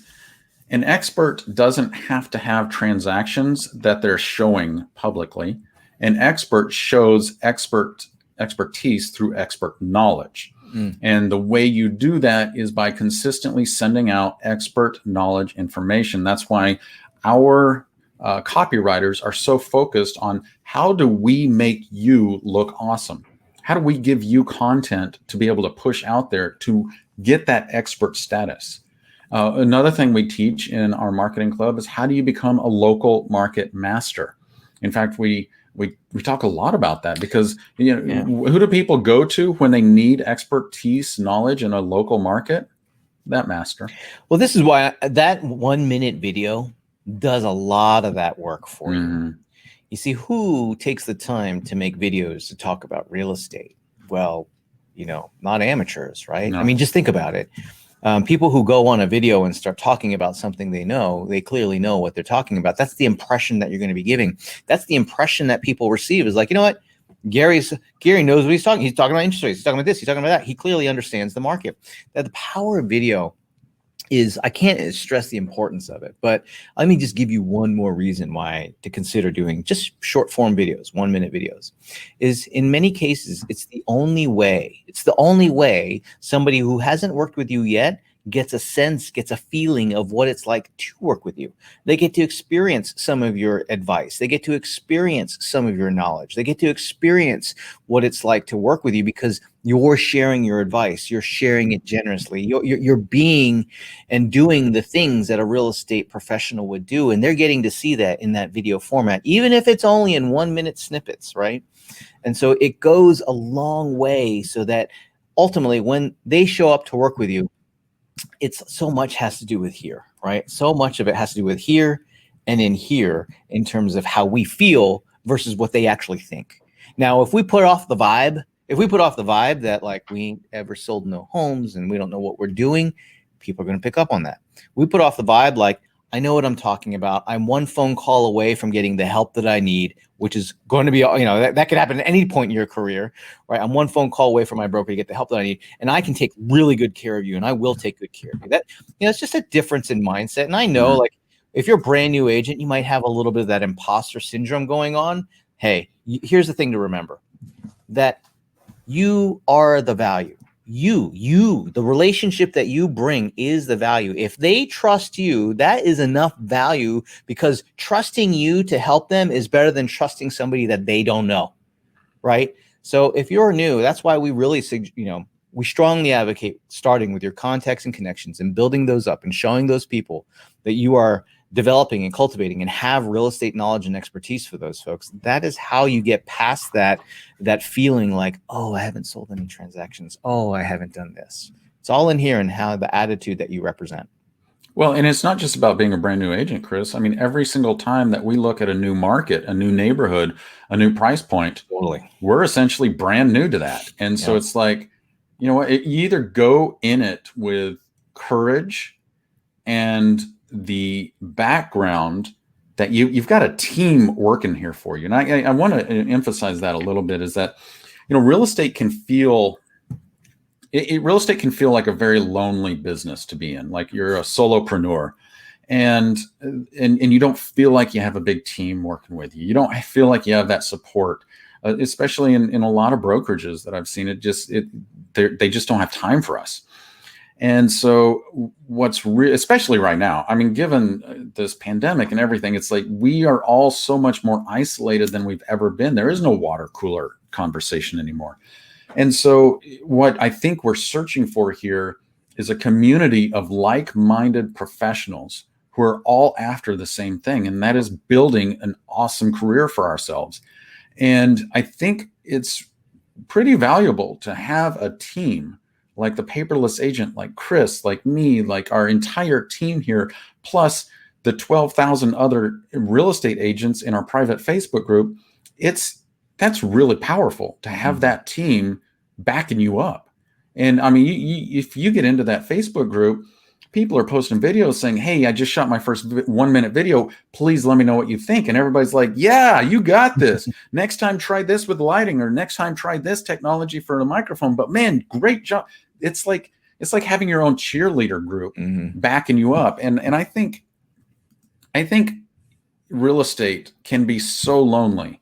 an expert doesn't have to have transactions that they're showing publicly. An expert shows expertise through expert knowledge. And the way you do that is by consistently sending out expert knowledge information. That's why our copywriters are so focused on, how do we make you look awesome? How do we give you content to be able to push out there to get that expert status? Another thing we teach in our marketing club is, how do you become a local market master? In fact, we talk a lot about that, because who do people go to when they need expertise, knowledge in a local market? That master. Well, this is why that 1 minute video does a lot of that work for you. You see, who takes the time to make videos to talk about real estate? Well, not amateurs, right? No. I mean, just think about it. People who go on a video and start talking about something they clearly know what they're talking about. That's the impression that you're going to be giving. That's the impression that people receive, is like, you know what? Gary knows what he's talking. He's talking about interest rates. He's talking about this. He's talking about that. He clearly understands the market. That the power of video is, I can't stress the importance of it, but let me just give you one more reason why to consider doing just short form videos, 1 minute videos. Is in many cases, it's the only way somebody who hasn't worked with you yet gets a feeling of what it's like to work with you. They get to experience some of your advice. They get to experience some of your knowledge. They get to experience what it's like to work with you, because you're sharing your advice. You're sharing it generously. You're being and doing the things that a real estate professional would do. And they're getting to see that in that video format, even if it's only in 1 minute snippets, right? And so it goes a long way, so that ultimately when they show up to work with you, it's so much has to do with here, right? So much of it has to do with here and in here, in terms of how we feel versus what they actually think. Now, if we put off the vibe that like we ain't ever sold no homes and we don't know what we're doing, people are going to pick up on that. We put off the vibe like, I know what I'm talking about. I'm one phone call away from getting the help that I need, which is going to be, that could happen at any point in your career, right? I'm one phone call away from my broker to get the help that I need, and I can take really good care of you, and I will take good care of you. That, it's just a difference in mindset. And I know, like, if you're a brand new agent, you might have a little bit of that imposter syndrome going on. Hey, here's the thing to remember, that You are the value. The relationship that you bring is the value. If they trust you, that is enough value, because trusting you to help them is better than trusting somebody that they don't know, right? So if you're new, that's why we really, we strongly advocate starting with your contacts and connections and building those up and showing those people that you are developing and cultivating and have real estate knowledge and expertise for those folks. That is how you get past that feeling like, oh, I haven't sold any transactions. Oh, I haven't done this. It's all in here and how the attitude that you represent. Well, and it's not just about being a brand new agent, Chris. I mean, every single time that we look at a new market, a new neighborhood, a new price point, Totally. we're essentially brand new to that. And so it's like, you know what, you either go in it with courage and the background that you've got a team working here for you. And I want to emphasize that a little bit, is that, real estate can feel real estate can feel like a very lonely business to be in. Like you're a solopreneur, and you don't feel like you have a big team working with you. You don't feel like you have that support, especially in a lot of brokerages that I've seen. They just don't have time for us. And so especially right now, I mean, given this pandemic and everything, it's like we are all so much more isolated than we've ever been. There is no water cooler conversation anymore. And so what I think we're searching for here is a community of like-minded professionals who are all after the same thing, and that is building an awesome career for ourselves. And I think it's pretty valuable to have a team like the Paperless Agent, like Chris, like me, like our entire team here, plus the 12,000 other real estate agents in our private Facebook group. That's really powerful to have that team backing you up. And I mean, if you get into that Facebook group, people are posting videos saying, hey, I just shot my first 1-minute video. Please let me know what you think. And everybody's like, yeah, you got this. Next time, try this with lighting, or next time, try this technology for a microphone. But man, great job. It's like having your own cheerleader group backing you up. And I think real estate can be so lonely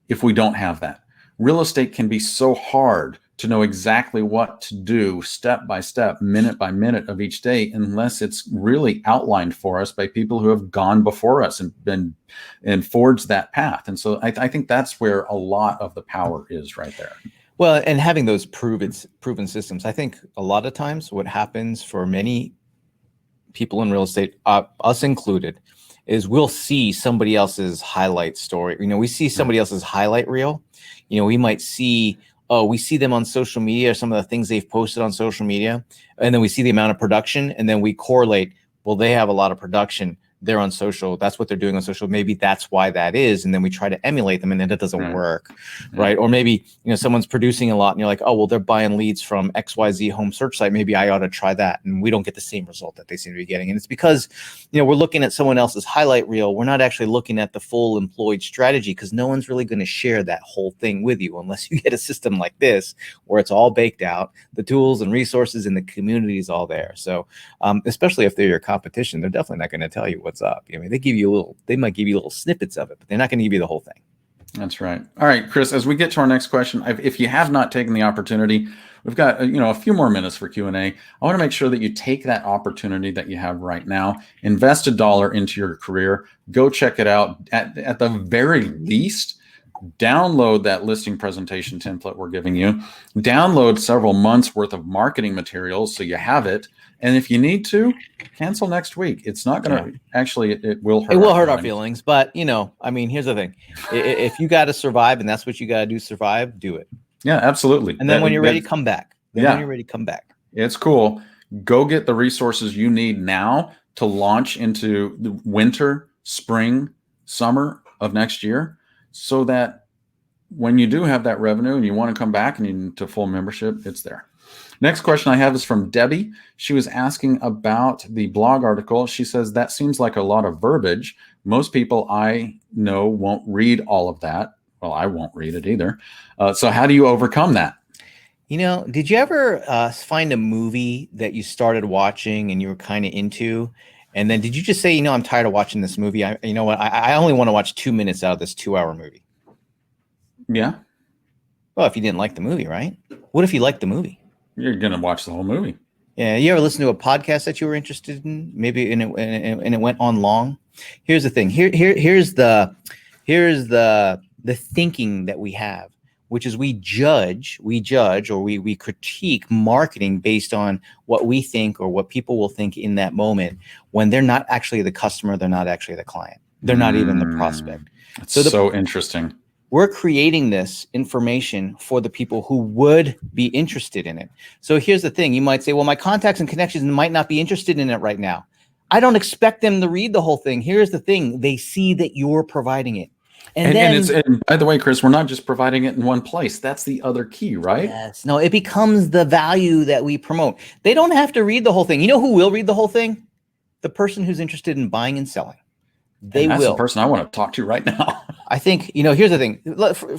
if we don't have that. Real estate can be so hard to know exactly what to do step by step, minute by minute of each day, unless it's really outlined for us by people who have gone before us and forged that path. And so I think that's where a lot of the power is right there. Well, and having those proven systems, I think a lot of times what happens for many people in real estate, us included, is we'll see somebody else's highlight story. We see somebody else's highlight reel. We might see, we see them on social media, some of the things they've posted on social media, and then we see the amount of production, and then we correlate, well, they have a lot of production. They're on social. That's what they're doing on social. Maybe that's why that is. And then we try to emulate them, and then it doesn't work. Right. Or maybe, someone's producing a lot and you're like, oh, well, they're buying leads from XYZ home search site. Maybe I ought to try that. And we don't get the same result that they seem to be getting. And it's because, we're looking at someone else's highlight reel. We're not actually looking at the full employed strategy, because no one's really going to share that whole thing with you unless you get a system like this where it's all baked out, the tools and resources and the community is all there. So especially if they're your competition, they're definitely not going to tell you what's up. They might give you little snippets of it, but they're not going to give you the whole thing. That's right. All right, Chris, as we get to our next question, if you have not taken the opportunity, we've got a few more minutes for Q&A. I want to make sure that you take that opportunity that you have right now, invest $1 into your career, go check it out. At the very least, download that listing presentation template we're giving you, download several months worth of marketing materials so you have it. And if you need to, cancel next week. It's not going to actually, it will hurt. It will hurt our feelings. But, here's the thing. If you got to survive and that's what you got to do, survive, do it. Yeah, absolutely. And then when you're ready, come back. When you're ready, come back. It's cool. Go get the resources you need now to launch into the winter, spring, summer of next year, so that when you do have that revenue and you want to come back and you need to full membership, it's there. Next question I have is from Debbie. She was asking about the blog article. She says, that seems like a lot of verbiage. Most people I know won't read all of that. Well, I won't read it either. So how do you overcome that? Did you ever find a movie that you started watching and you were kind of into, and then did you just say, I'm tired of watching this movie. I only want to watch 2 minutes out of this 2-hour movie. Yeah. Well, if you didn't like the movie, right? What if you like the movie? You're going to watch the whole movie. Yeah, you ever listen to a podcast that you were interested in, maybe, and it went on long? Here's the thing. Here's the thinking that we have, which is we judge or we critique marketing based on what we think or what people will think in that moment, when they're not actually the customer, they're not actually the client, they're not even the prospect. That's so interesting. We're creating this information for the people who would be interested in it. So here's the thing. You might say, well, my contacts and connections might not be interested in it right now. I don't expect them to read the whole thing. Here's the thing. They see that you're providing it. And by the way, Chris, we're not just providing it in one place. That's the other key, right? Yes. No, it becomes the value that we promote. They don't have to read the whole thing. You know who will read the whole thing? The person who's interested in buying and selling. That's the person I want to talk to right now. I think, here's the thing.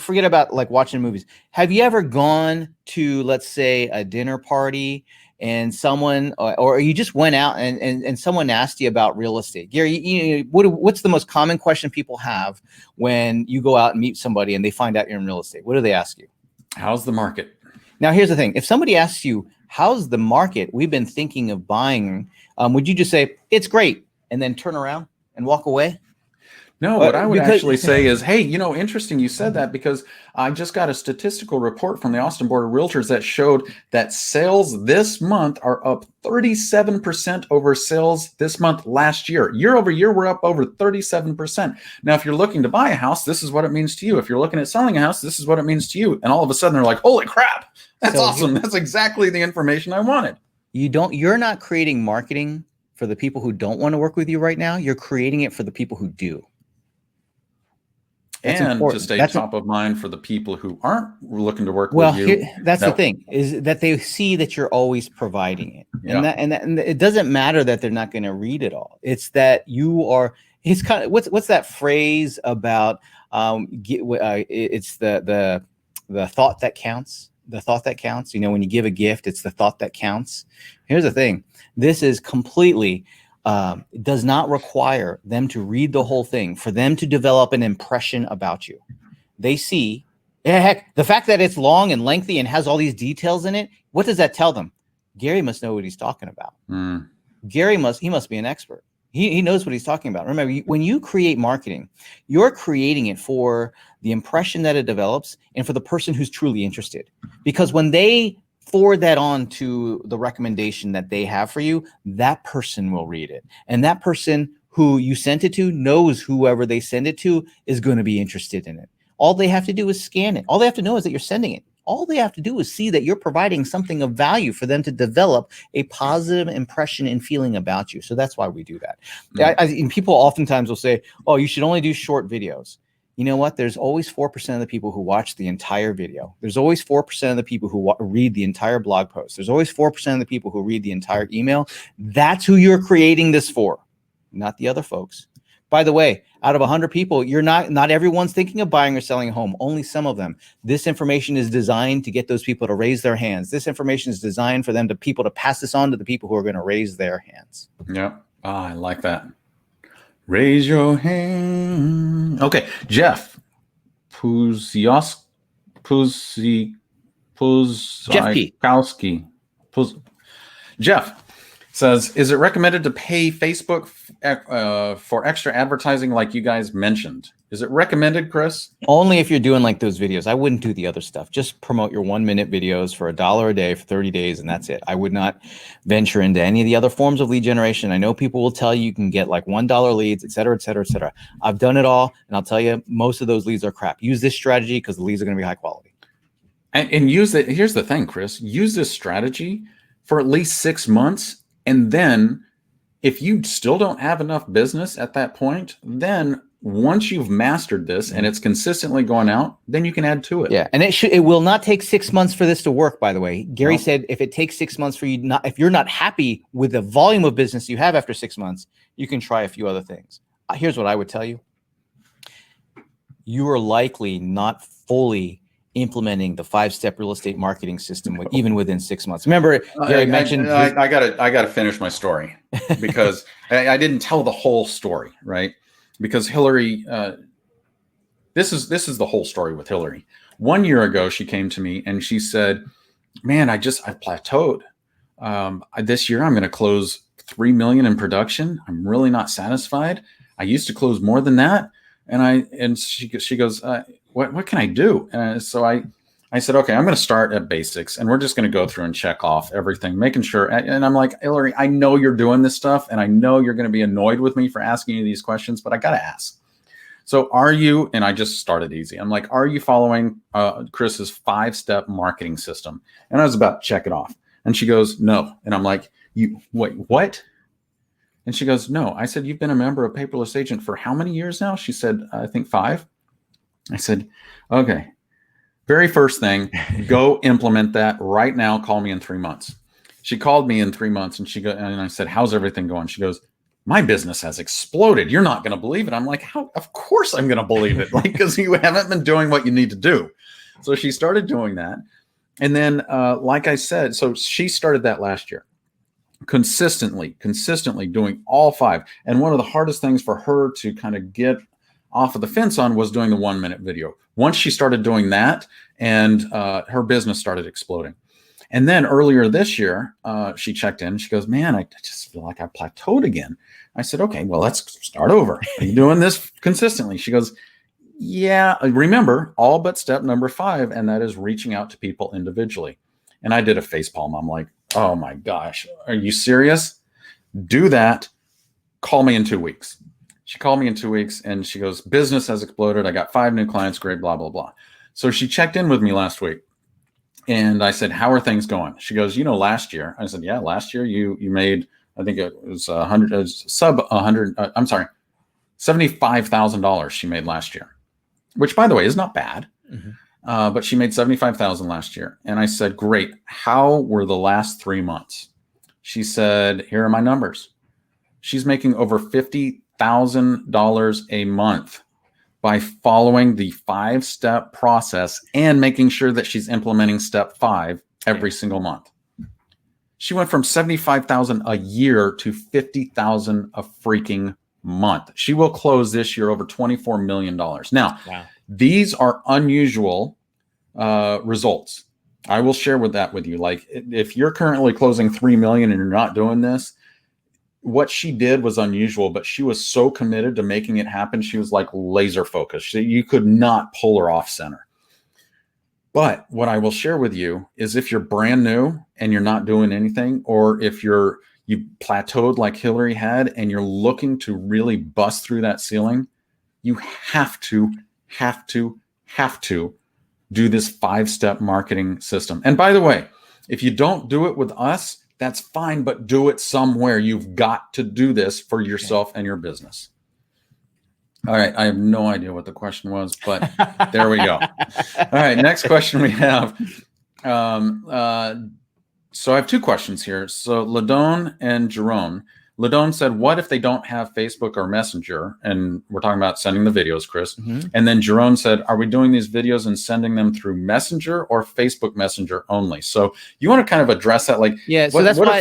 Forget about like watching movies. Have you ever gone to, let's say, a dinner party and someone, or you just went out and someone asked you about real estate? Gary, what's the most common question people have when you go out and meet somebody and they find out you're in real estate? What do they ask you? How's the market? Now, here's the thing. If somebody asks you, how's the market? We've been thinking of buying. Would you just say, it's great, and then turn around and walk away? No, what I would actually say is, hey, interesting you said that, because I just got a statistical report from the Austin Board of Realtors that showed that sales this month are up 37% over sales this month last year. Year over year, we're up over 37%. Now, if you're looking to buy a house, this is what it means to you. If you're looking at selling a house, this is what it means to you. And all of a sudden they're like, holy crap, that's awesome. That's exactly the information I wanted. You're not creating marketing for the people who don't want to work with you right now. You're creating it for the people who do. That's and important. To stay top of mind for the people who aren't looking to work with you. That's the thing, is that they see that you're always providing it. Yeah. And it doesn't matter that they're not going to read it all. It's that you are, it's kind of, what's that phrase about, it's the thought that counts. The thought that counts. When you give a gift, it's the thought that counts. Here's the thing. This is completely, it does not require them to read the whole thing for them to develop an impression about you. They see, heck, the fact that it's long and lengthy and has all these details in it. What does that tell them? Gary must know what he's talking about. Gary must be an expert. He knows what he's talking about. Remember, when you create marketing, you're creating it for the impression that it develops and for the person who's truly interested. Because when they forward that on to the recommendation that they have for you, that person will read it. And that person who you sent it to knows whoever they send it to is going to be interested in it. All they have to do is scan it. All they have to know is that you're sending it. All they have to do is see that you're providing something of value for them to develop a positive impression and feeling about you. So that's why we do that. And people oftentimes will say, oh, you should only do short videos. You know what? There's always 4% of the people who watch the entire video. There's always 4% of the people who read the entire blog post. There's always 4% of the people who read the entire email. That's who you're creating this for, not the other folks. By the way, out of 100 people, not everyone's thinking of buying or selling a home, only some of them. This information is designed to get those people to raise their hands. This information is designed for people to pass this on to the people who are going to raise their hands. Yeah, I like that. Raise your hand. Okay, Jeff Puziowski. Jeff says, is it recommended to pay Facebook for extra advertising like you guys mentioned? Is it recommended, Chris? Only if you're doing like those videos. I wouldn't do the other stuff. Just promote your 1-minute videos for $1 a day for 30 days, and that's it. I would not venture into any of the other forms of lead generation. I know people will tell you can get like $1 leads, et cetera, et cetera, et cetera. I've done it all, and I'll tell you, most of those leads are crap. Use this strategy because the leads are going to be high quality. And use it. Here's the thing, Chris. Use this strategy for at least 6 months, and then if you still don't have enough business at that point, then once you've mastered this and it's consistently going out, then you can add to it. Yeah, and it will not take 6 months for this to work, by the way. Gary said if it takes 6 months for you, if you're not happy with the volume of business you have after 6 months, you can try a few other things. Here's what I would tell you. You are likely not fully implementing the 5-step real estate marketing system even within 6 months. Remember, Gary mentioned I gotta finish my story because I didn't tell the whole story, right? Because Hillary, this is the whole story with Hillary. 1 year ago, she came to me and she said, man, I've plateaued. This year I'm going to close 3 million in production. I'm really not satisfied. I used to close more than that. And she goes, what can I do? So I said, okay, I'm going to start at basics, and we're just going to go through and check off everything, making sure. And I'm like, Hillary, I know you're doing this stuff, and I know you're going to be annoyed with me for asking you these questions, but I got to ask. So are you, and I just started easy. I'm like, are you following Chris's 5-step marketing system? And I was about to check it off. And she goes, no. And I'm like, wait, what? And she goes, no. I said, you've been a member of Paperless Agent for how many years now? She said, I think 5. I said, okay. Very first thing, go implement that right now. Call me in 3 months. She called me in 3 months, and I said, how's everything going? She goes, my business has exploded. You're not going to believe it. I'm like, how? Of course I'm going to believe it. Like, because you haven't been doing what you need to do. So she started doing that. And then, like I said, so she started that last year, consistently doing all 5. And one of the hardest things for her to kind of get off of the fence on was doing the 1-minute video. Once she started doing that, and her business started exploding. And then earlier this year, she checked in. She goes, man, I just feel like I plateaued again. I said, okay, well, let's start over. Are you doing this consistently? She goes, yeah, remember all but step number 5, and that is reaching out to people individually. And I did a facepalm. I'm like, oh my gosh, are you serious? Do that. Call me in 2 weeks. She called me in 2 weeks, and she goes, business has exploded. I got 5 new clients. Great, blah, blah, blah. So she checked in with me last week. And I said, how are things going? She goes, last year. I said, yeah, last year you made, I think it was $75,000 she made last year, which, by the way, is not bad. Mm-hmm. But she made $75,000 last year. And I said, great. How were the last 3 months? She said, here are my numbers. She's making over $50,000 a month by following the 5-step process and making sure that she's implementing step 5 every single month. She went from $75,000 a year to $50,000 a freaking month. She will close this year over $24 million. Now, wow. These are unusual results. I will share that with you. Like, if you're currently closing 3 million and you're not doing this, what she did was unusual, but she was so committed to making it happen. She was like laser focused. You could not pull her off center. But what I will share with you is, if you're brand new and you're not doing anything, or if you plateaued like Hillary had and you're looking to really bust through that ceiling, you have to do this 5-step marketing system. And by the way, if you don't do it with us, that's fine, but do it somewhere. You've got to do this for yourself and your business. All right. I have no idea what the question was, but there we go. All right. Next question we have. So I have 2 questions here. So Ladone and Jerome. Ladone said, what if they don't have Facebook or Messenger? And we're talking about sending the videos, Chris. Mm-hmm. And then Jerome said, are we doing these videos and sending them through Messenger or Facebook Messenger only? So you want to kind of address that? Like, yeah. So that's why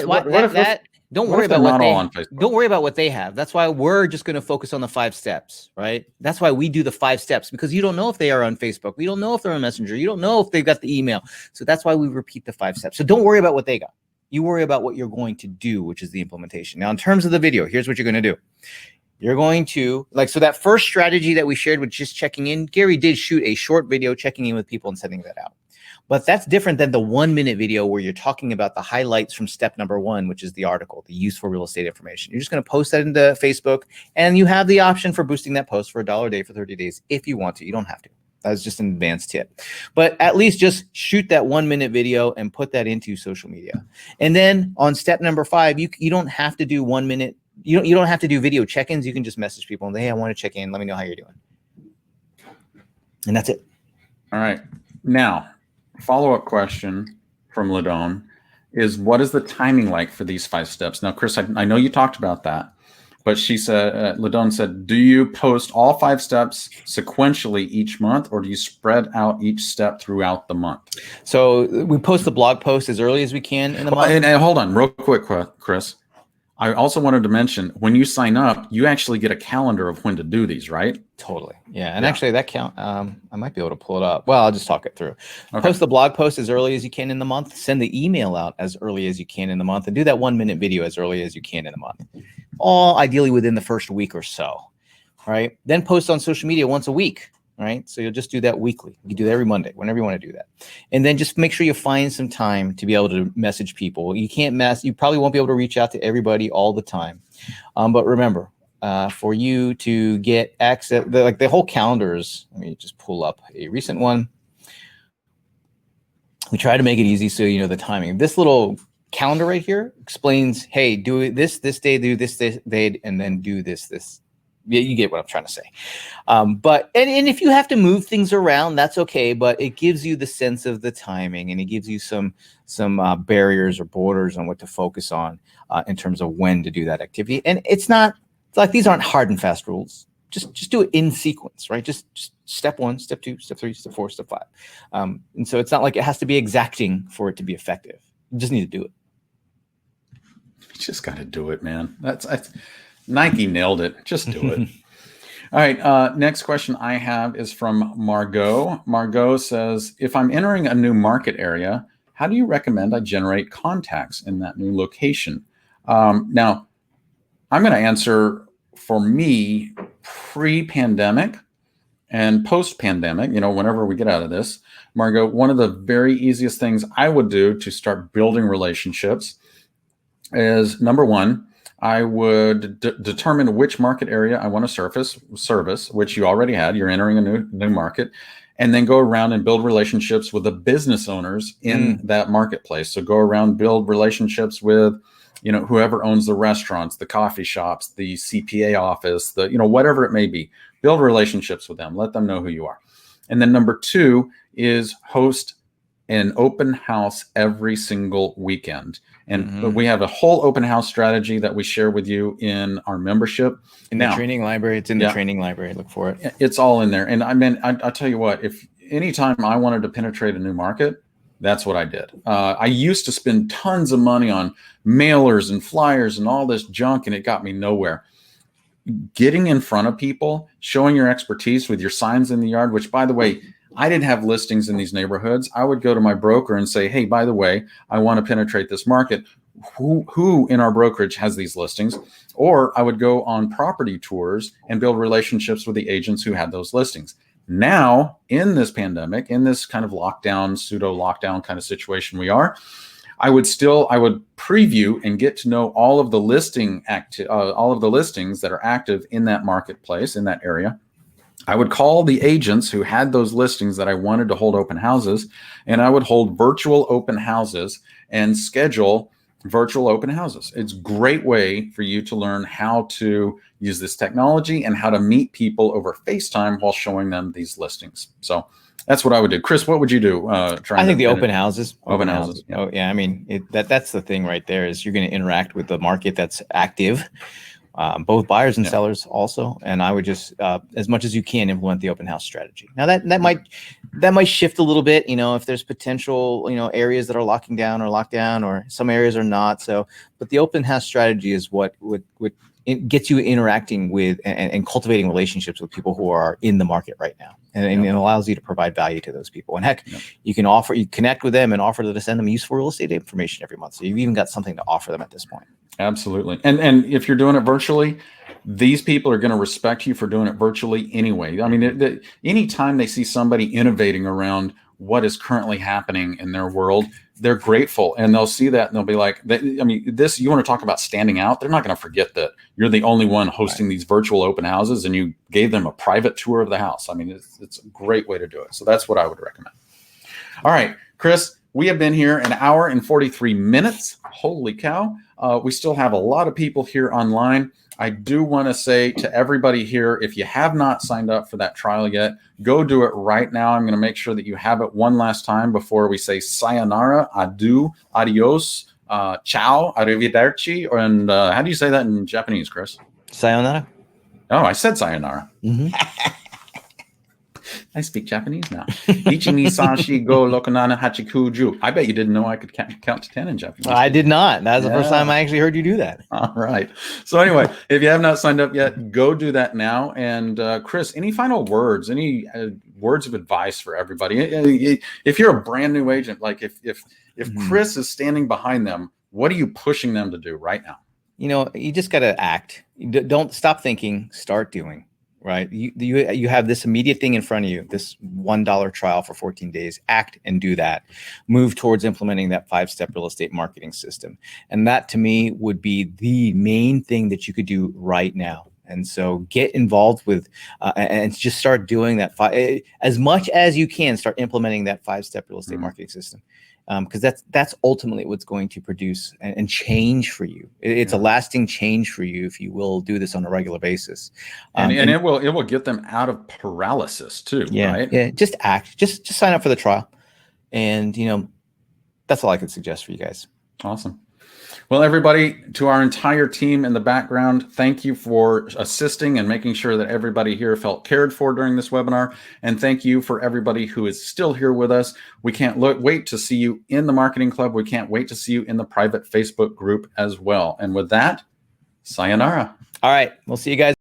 don't worry about what they have. That's why we're just going to focus on the 5 steps, right? That's why we do the 5 steps, because you don't know if they are on Facebook. We don't know if they're on Messenger. You don't know if they've got the email. So that's why we repeat the 5 steps. So don't worry about what they got. You worry about what you're going to do, which is the implementation. Now, in terms of the video, here's what you're going to do. You're going to, so that first strategy that we shared with just checking in, Gary did shoot a short video checking in with people and sending that out. But that's different than the 1-minute video where you're talking about the highlights from step number 1, which is the article, the useful real estate information. You're just going to post that into Facebook, and you have the option for boosting that post for $1 a day for 30 days if you want to. You don't have to. That's just an advanced tip. But at least just shoot that 1-minute video and put that into social media. And then on step number 5, you don't have to do 1 minute. You don't have to do video check-ins. You can just message people and say, hey, I want to check in. Let me know how you're doing. And that's it. All right. Now, follow-up question from Ladone is, what is the timing like for these 5 steps? Now, Chris, I know you talked about that. But she said, Ladone said, do you post all 5 steps sequentially each month, or do you spread out each step throughout the month? So we post the blog post as early as we can in the month. And hold on real quick, Chris. I also wanted to mention, when you sign up, you actually get a calendar of when to do these, right? Totally. Yeah. And Yeah. actually that count, I might be able to pull it up. Well, I'll just talk it through. Okay. Post the blog post as early as you can in the month, send the email out as early as you can in the month, and do that 1-minute video as early as you can in the month. All ideally within the first week or so. All right. Then post on social media once a week. All right. So you'll just do that weekly. You do that every Monday, whenever you want to do that. And then just make sure you find some time to be able to message people. You probably won't be able to reach out to everybody all the time. But remember, for you to get access, the whole calendars, let me just pull up a recent one. We try to make it easy so you know the timing. This little calendar right here explains, hey, do this day, do this day, and then do this. Yeah, you get what I'm trying to say. But if you have to move things around, that's okay. But it gives you the sense of the timing, and it gives you some barriers or borders on what to focus on in terms of when to do that activity. And it's like these aren't hard and fast rules. Just do it in sequence, right? Just step 1, step 2, step 3, step 4, step 5. And so it's not like it has to be exacting for it to be effective. You just need to do it. You just got to do it, man. That's Nike nailed it. Just do it. All right. Next question I have is from Margot. Margot says, if I'm entering a new market area, how do you recommend I generate contacts in that new location? Now, I'm going to answer for me pre-pandemic and post-pandemic, whenever we get out of this. Margot, one of the very easiest things I would do to start building relationships is, number one, I would determine which market area I want to service, which you already had. You're entering a new market, and then go around and build relationships with the business owners in that marketplace. So go around, build relationships with, whoever owns the restaurants, the coffee shops, the CPA office, whatever it may be. Build relationships with them. Let them know who you are. And then number 2 is host an open house every single weekend. And we have a whole open house strategy that we share with you in our membership. In the training library. It's in the training library. Look for it. It's all in there. And I'll tell you what, if anytime I wanted to penetrate a new market, that's what I did. I used to spend tons of money on mailers and flyers and all this junk, and it got me nowhere. Getting in front of people, showing your expertise with your signs in the yard, which, by the way, I didn't have listings in these neighborhoods. I would go to my broker and say, hey, by the way, I want to penetrate this market. Who in our brokerage has these listings? Or I would go on property tours and build relationships with the agents who had those listings. Now, in this pandemic, in this kind of lockdown, pseudo lockdown kind of situation we are, I would preview and get to know all of the listings that are active in that marketplace, in that area. I would call the agents who had those listings that I wanted to hold open houses, and I would hold virtual open houses and schedule virtual open houses. It's a great way for you to learn how to use this technology and how to meet people over FaceTime while showing them these listings. So that's what I would do. Chris, what would you do? I think the open houses. Open houses. Yeah. Oh, yeah. I mean, that's the thing right there is you're going to interact with the market that's active. Both buyers and sellers also, and I would just as much as you can implement the open house strategy. Now that might shift a little bit, if there's potential areas that are locked down, or some areas are not. So, but the open house strategy is what it gets you interacting with and cultivating relationships with people who are in the market right now, and it allows you to provide value to those people. And heck, you connect with them and offer to send them useful real estate information every month. So you've even got something to offer them at this point. Absolutely. And if you're doing it virtually, these people are going to respect you for doing it virtually anyway. I mean, anytime they see somebody innovating around what is currently happening in their world, they're grateful, and they'll see that and they'll be like, you want to talk about standing out? They're not going to forget that you're the only one hosting these virtual open houses and you gave them a private tour of the house. I mean, it's a great way to do it. So that's what I would recommend. All right, Chris, we have been here an hour and 43 minutes. Holy cow. We still have a lot of people here online. I do want to say to everybody here, if you have not signed up for that trial yet, go do it right now. I'm going to make sure that you have it one last time before we say sayonara, adieu, adios, ciao, arrivederci. And how do you say that in Japanese, Chris? Sayonara. Oh, I said sayonara. I speak Japanese now. Ichi ni san shi go lokanana hachikuju. I bet you didn't know I could count to 10 in Japanese. I did not. That was the first Yeah. time I actually heard you do that. All right. So anyway, if you have not signed up yet, go do that now. And Chris, any final words? Any words of advice for everybody? If you're a brand new agent, like if Mhm. Chris is standing behind them, what are you pushing them to do right now? You know, you just got to act. Don't stop thinking, start doing, right? You have this immediate thing in front of you, this $1 trial for 14 days. Act and do that. Move towards implementing that 5-step real estate marketing system. And that to me would be the main thing that you could do right now. And so get involved with and just start doing that as much as you can. Start implementing that 5-step real estate marketing system. Because that's ultimately what's going to produce and change for you. It's a lasting change for you if you will do this on a regular basis. And it will get them out of paralysis too. Yeah, right? yeah. Just act. Just sign up for the trial, and that's all I could suggest for you guys. Awesome. Well, everybody, to our entire team in the background, thank you for assisting and making sure that everybody here felt cared for during this webinar. And thank you for everybody who is still here with us. We can't wait to see you in the Marketing Club. We can't wait to see you in the private Facebook group as well. And with that, sayonara. All right. We'll see you guys.